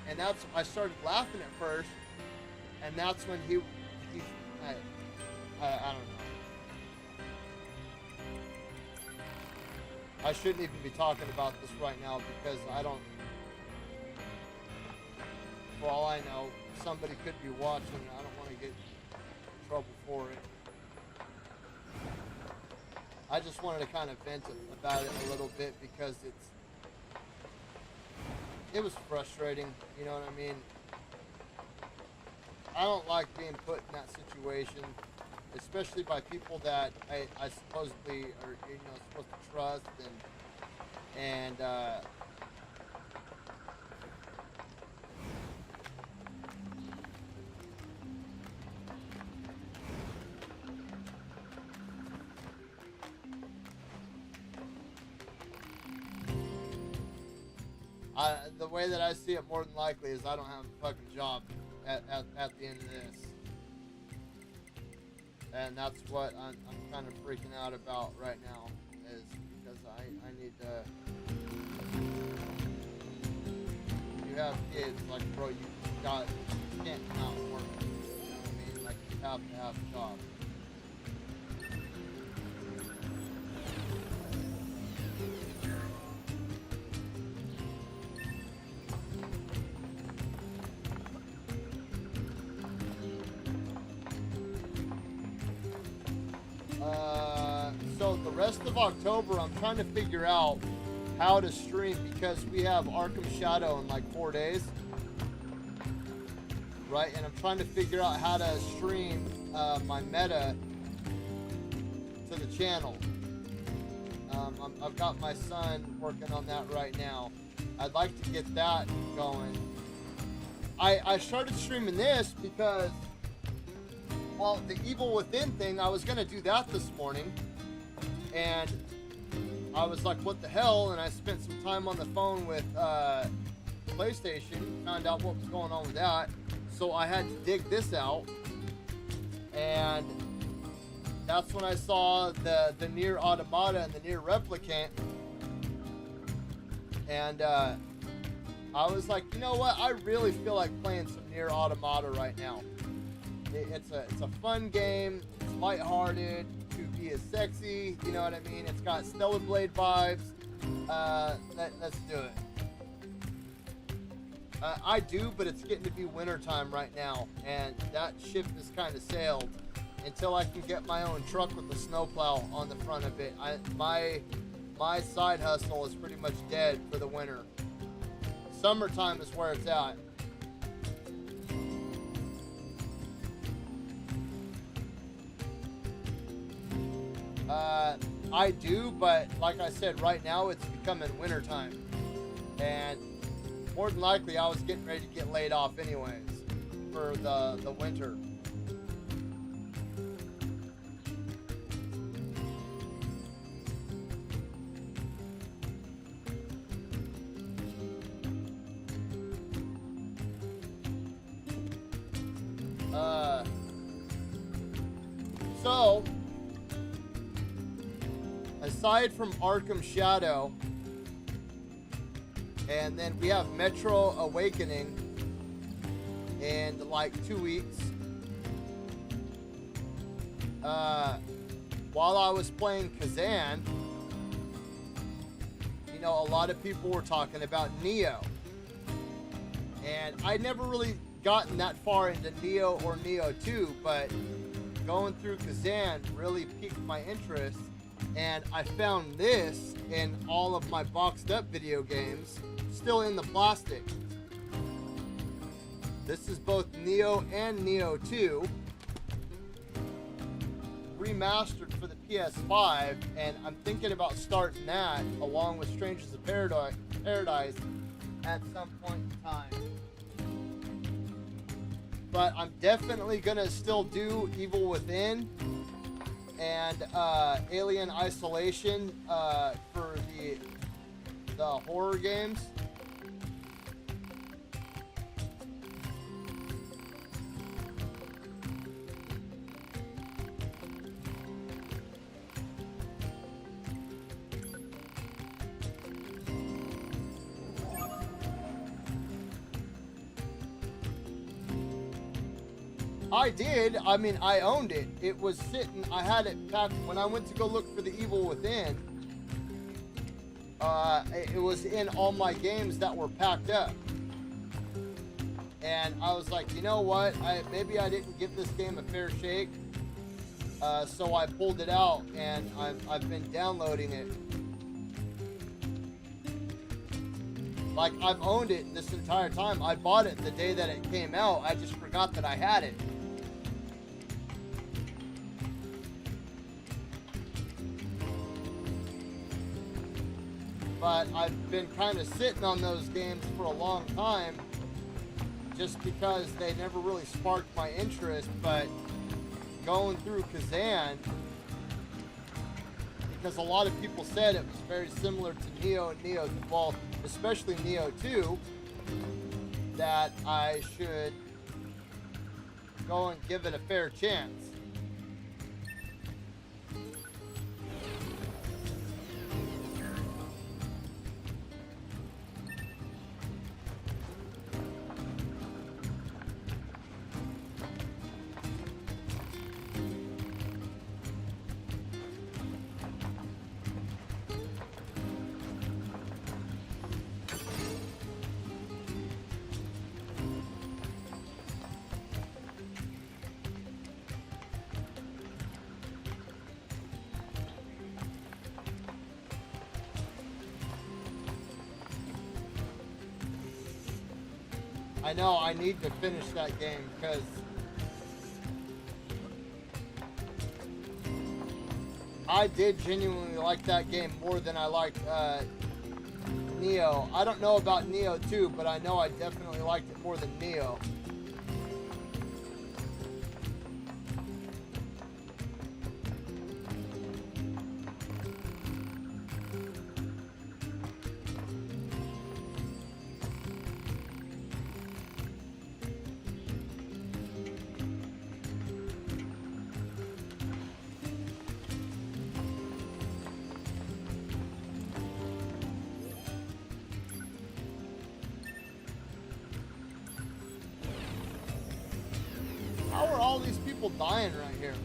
And that's, I started laughing at first, and that's when I don't know. I shouldn't even be talking about this right now because for all I know, somebody could be watching, and I don't want to get in trouble for it. I just wanted to kind of vent about it a little bit because it was frustrating, you know what I mean? I don't like being put in that situation, especially by people that I supposedly are, supposed to trust and The way that I see it, more than likely, is I don't have a fucking job at the end of this. And that's what I'm kind of freaking out about right now, is because I need to... You have kids, like, bro, you can't not work. You know what I mean? Like, you have to have a job. So the rest of October, I'm trying to figure out how to stream, because we have Arkham Shadow in like 4 days, right? And I'm trying to figure out how to stream my meta to the channel. I've got my son working on that right now. I'd like to get that going. I started streaming this because, well, the Evil Within thing, I was going to do that this morning. And I was like, what the hell? And I spent some time on the phone with PlayStation, found out what was going on with that. So I had to dig this out. And that's when I saw the Nier Automata and the Nier Replicant. And I was like, you know what? I really feel like playing some Nier Automata right now. It's a fun game. It's lighthearted. 2D is sexy. You know what I mean? It's got Stellar Blade vibes. Let's do it. I do, but it's getting to be winter time right now, and that ship has kind of sailed until I can get my own truck with the snowplow on the front of it. My side hustle is pretty much dead for the winter. Summertime is where it's at. I do, but like I said, right now it's becoming wintertime. And more than likely I was getting ready to get laid off anyways for the winter. So aside from Arkham Shadow, and then we have Metro Awakening in like 2 weeks. While I was playing Kazan, you know, a lot of people were talking about Neo. And I never really gotten that far into Neo or Neo 2, but going through Kazan really piqued my interest. And I found this in all of my boxed up video games, still in the plastic. This is both Neo and Neo 2, remastered for the PS5, and I'm thinking about starting that along with Strangers of Paradise at some point in time. But I'm definitely gonna still do Evil Within and Alien Isolation for the horror games. I did. I mean, I owned it. It was sitting. I had it packed. When I went to go look for the Evil Within, it was in all my games that were packed up. And I was like, you know what? Maybe I didn't give this game a fair shake. So I pulled it out, and I've been downloading it. Like, I've owned it this entire time. I bought it the day that it came out. I just forgot that I had it. But I've been kind of sitting on those games for a long time just because they never really sparked my interest. But going through Kazan, because a lot of people said it was very similar to Neo and Neo, well, especially Neo 2, that I should go and give it a fair chance. I know I need to finish that game because I did genuinely like that game more than I liked Neo. I don't know about Neo 2, but I know I definitely liked it more than Neo. How are all these people dying right here?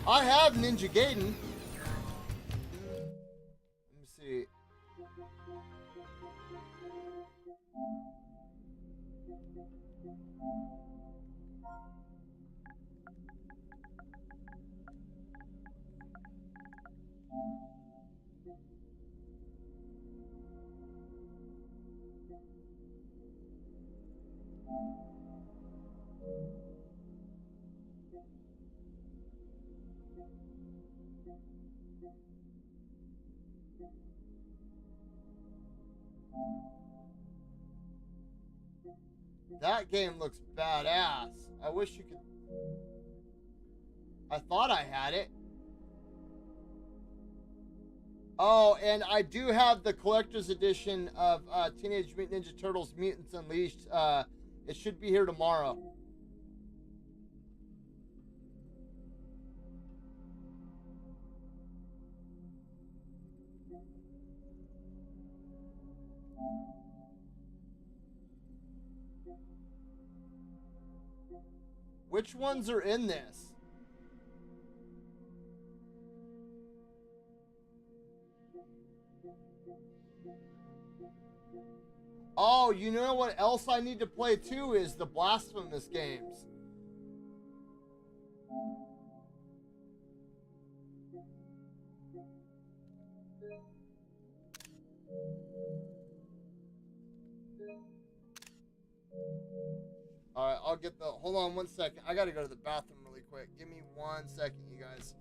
I have Ninja Gaiden. Let me see. That game looks badass. I wish you could... I thought I had it. Oh, and I do have the collector's edition of Teenage Mutant Ninja Turtles Mutants Unleashed. It should be here tomorrow. Which ones are in this? Oh, you know what else I need to play too is the Blasphemous games. Alright, I'll get the... Hold on one second. I gotta go to the bathroom really quick. Give me 1 second, you guys.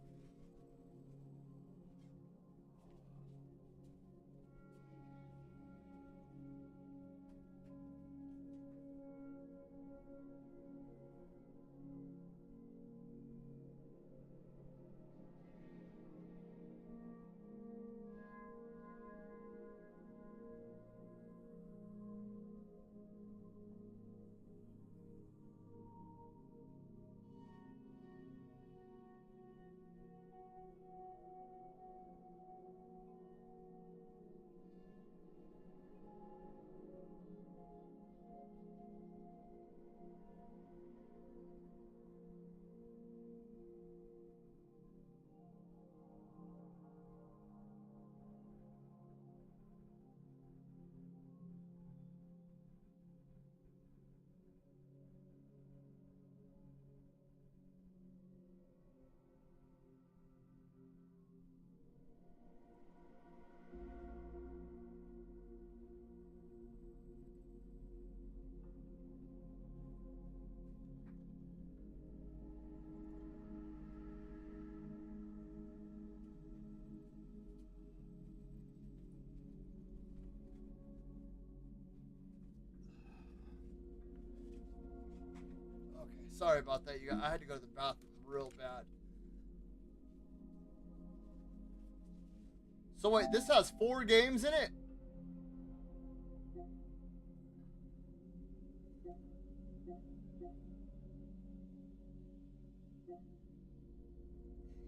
Sorry about that, you guys. I had to go to the bathroom real bad. So wait, this has 4 games in it?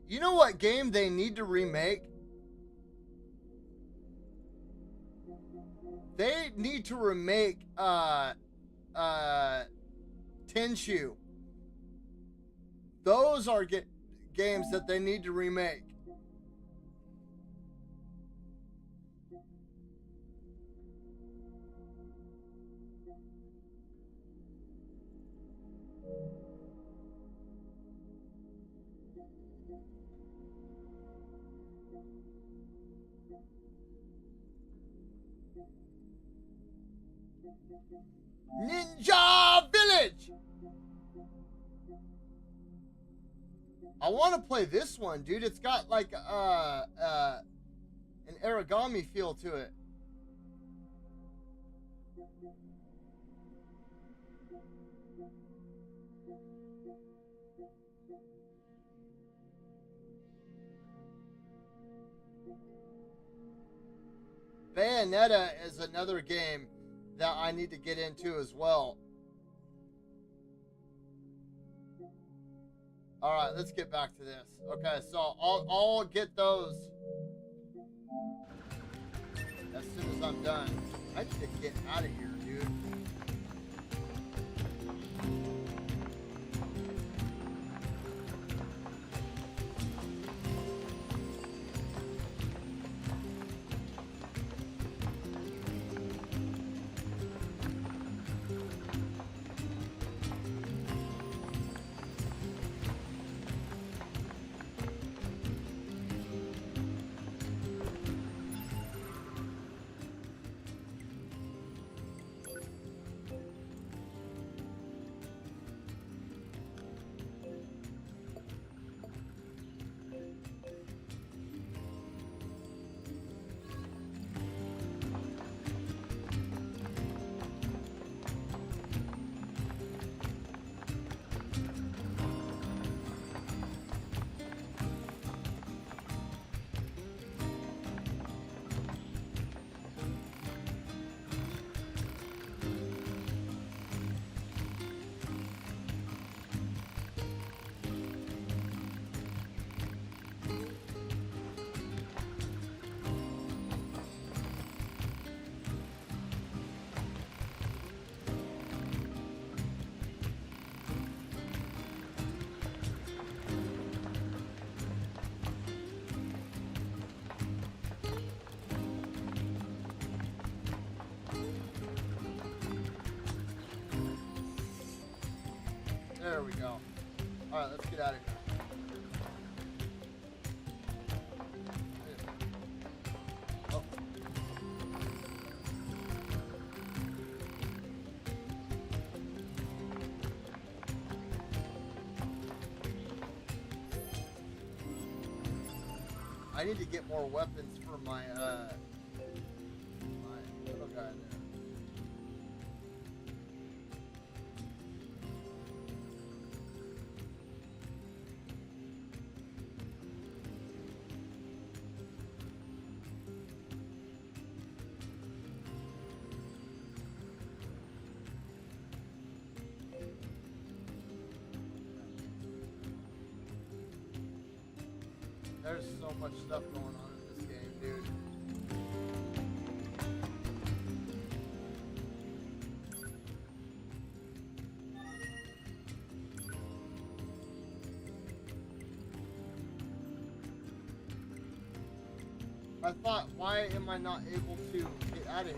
You know what game they need to remake? They need to remake Tenshu. Those are games that they need to remake. Ninja Village! I want to play this one, dude. It's got like an origami feel to it. Bayonetta is another game that I need to get into as well. All right, let's get back to this. Okay, so I'll get those as soon as I'm done. I need to get out of here, dude. There we go. All right, let's get out of here. Oh. I need to get more weapons for my little guy there. There's so much stuff going on in this game, dude. I thought, why am I not able to get out of here?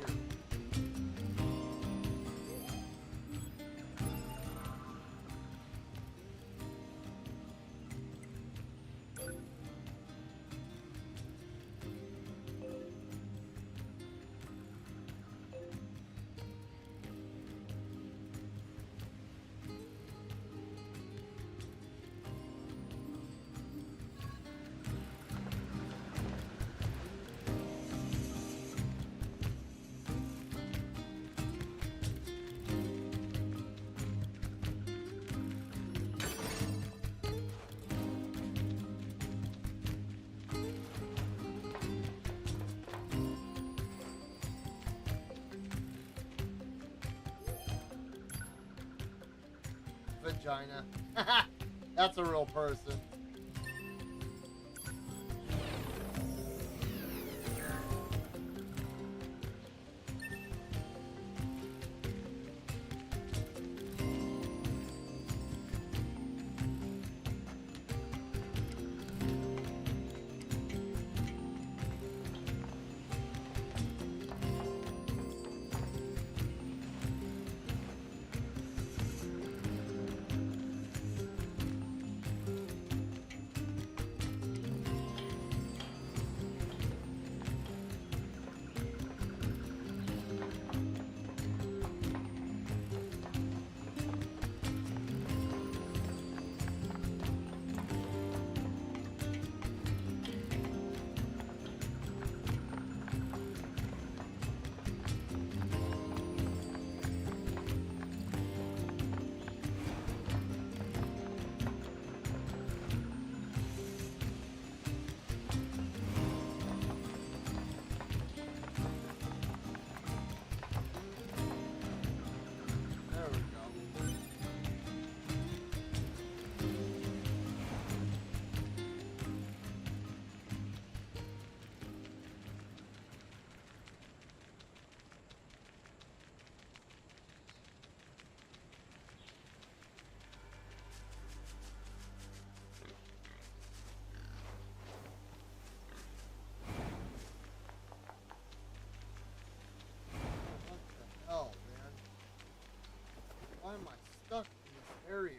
vagina. That's a real person. Hell, man. Why am I stuck in this area?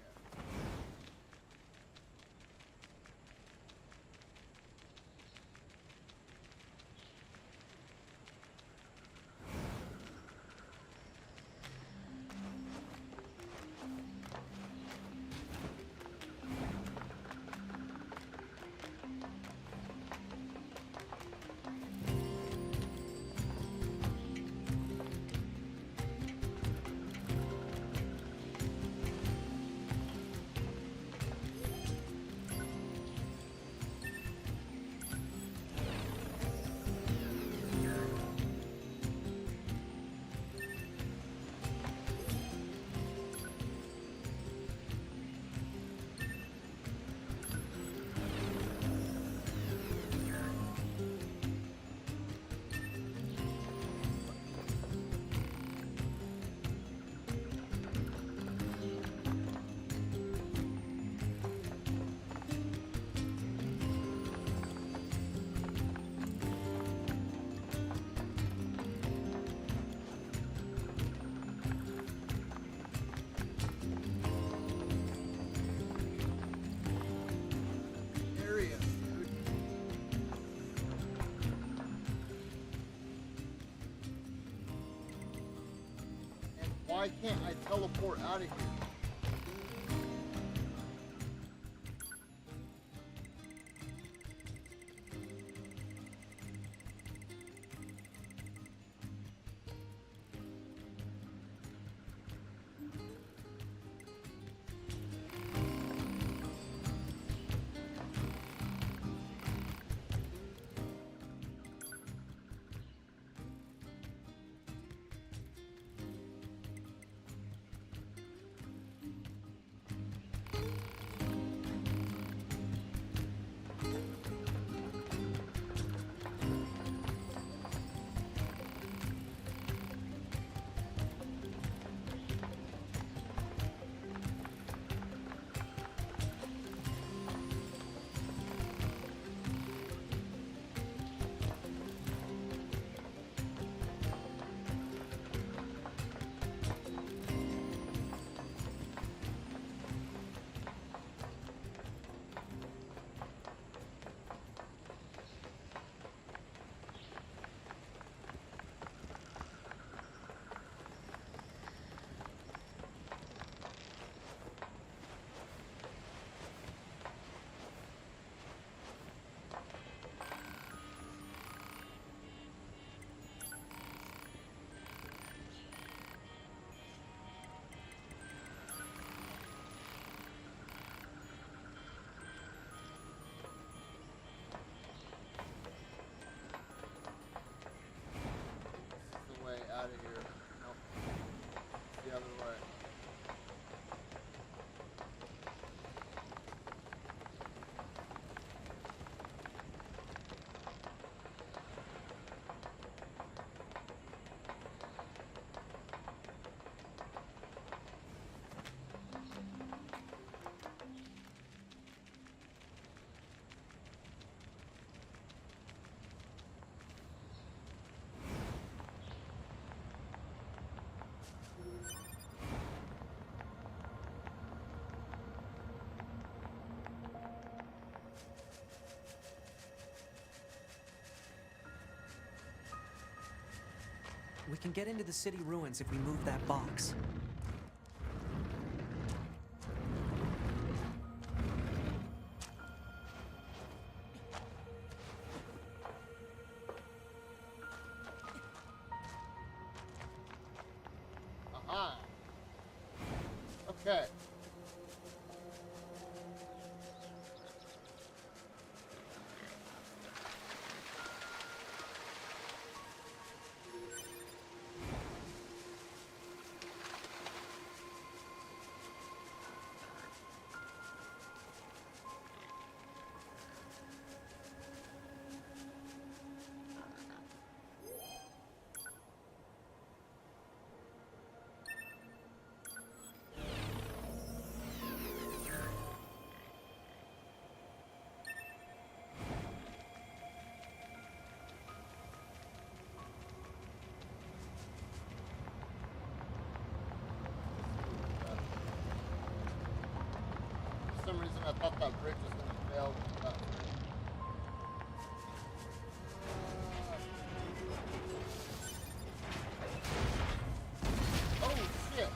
Why can't I teleport out of here? We can get into the city ruins if we move that box. Aha. Okay. For some reason, I thought that bridge was going to fail. Oh, shit.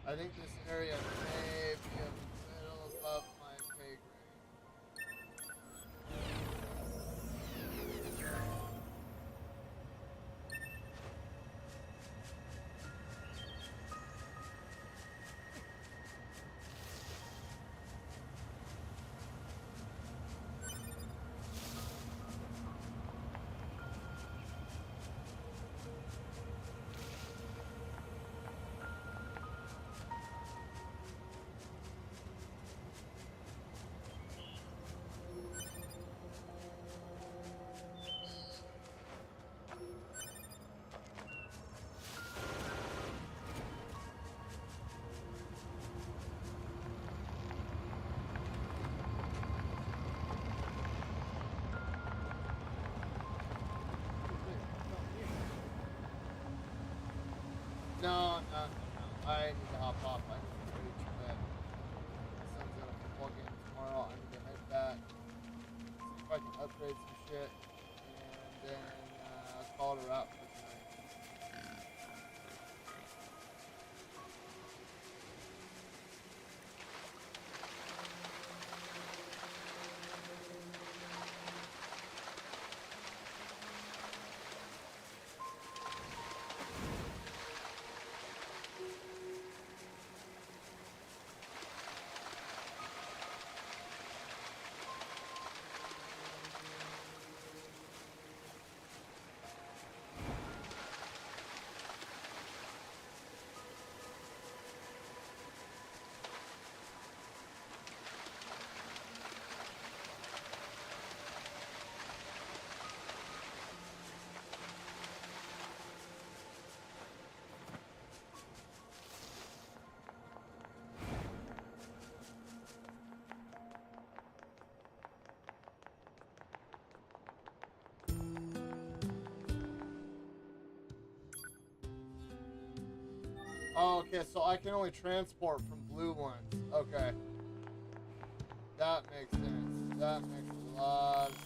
I think this area may be a little above my pay grade. No. I need to hop off. I need to get ready to bed. My son's got a football game tomorrow. I need to head back, see if I can upgrade some shit, and then call her out for tonight. Oh, okay, so I can only transport from blue ones. Okay. That makes sense. That makes a lot of sense.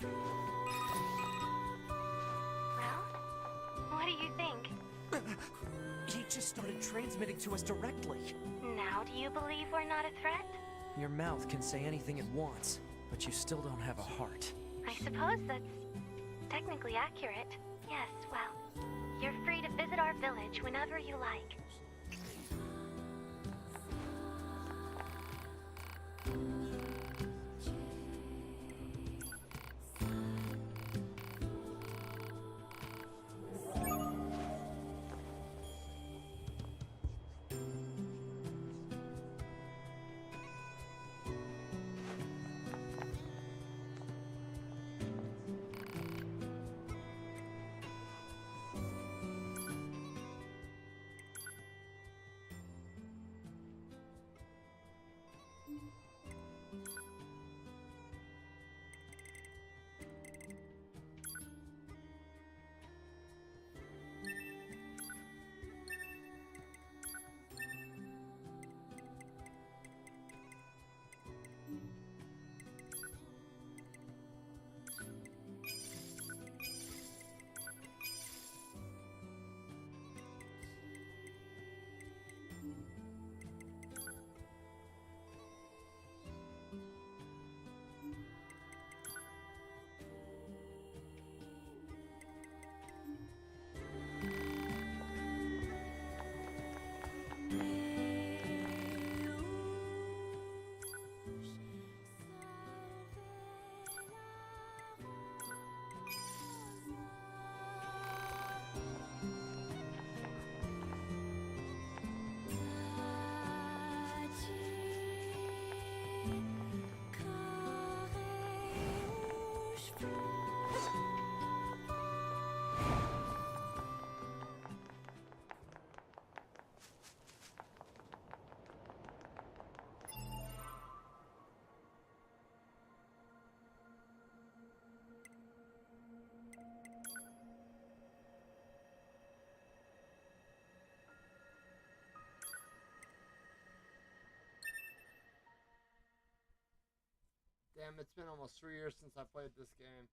Well, what do you think? He just started transmitting to us directly. Now do you believe we're not a threat? Your mouth can say anything it wants, but you still don't have a heart. I suppose that's technically accurate. Yes, well, you're free to visit our village whenever you like. Damn, it's been almost 3 years since I played this game.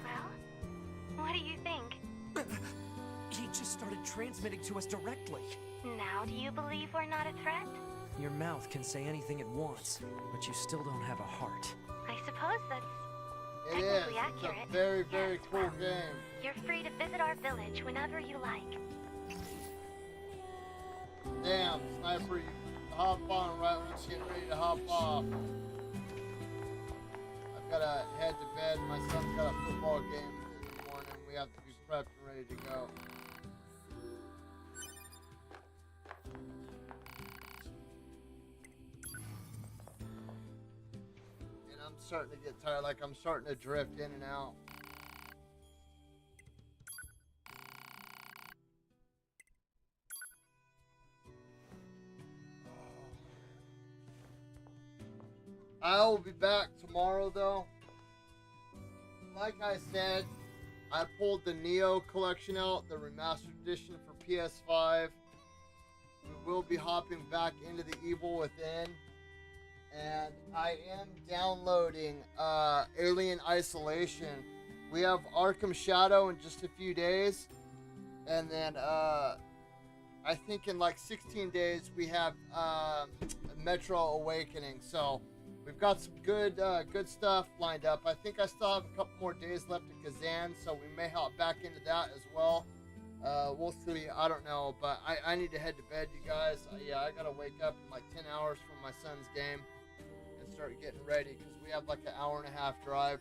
Well, what do you think? He just started transmitting to us directly. Now do you believe we're not a threat? Your mouth can say anything it wants, but you still don't have a heart. I suppose that's It is. technically It's accurate. a very, very Yes, cool well, game. You're free to visit our village whenever you like. Damn, Sniper, you hop on right when it's getting ready to hop off. I've got to head to bed. My son's got a football game in the morning. We have to be prepped and ready to go. And I'm starting to get tired, like I'm starting to drift in and out. I will be back tomorrow, though. Like I said, I pulled the Neo collection out, the remastered edition for PS5. We will be hopping back into the Evil Within. And I am downloading Alien Isolation. We have Arkham Shadow in just a few days. And then I think in like 16 days we have Metro Awakening. So we've got some good stuff lined up. I think I still have a couple more days left at Kazan, so we may hop back into that as well. We'll see. I don't know, but I need to head to bed, you guys. Yeah, I gotta wake up in like 10 hours from my son's game and start getting ready because we have like an hour and a half drive.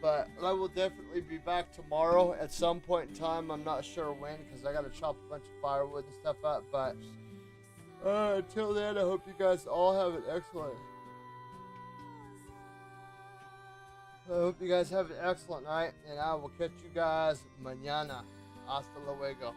But I will definitely be back tomorrow at some point in time. I'm not sure when because I gotta chop a bunch of firewood and stuff up. But until then, I hope you guys all have an excellent. I hope you guys have an excellent night, and I will catch you guys mañana. Hasta luego.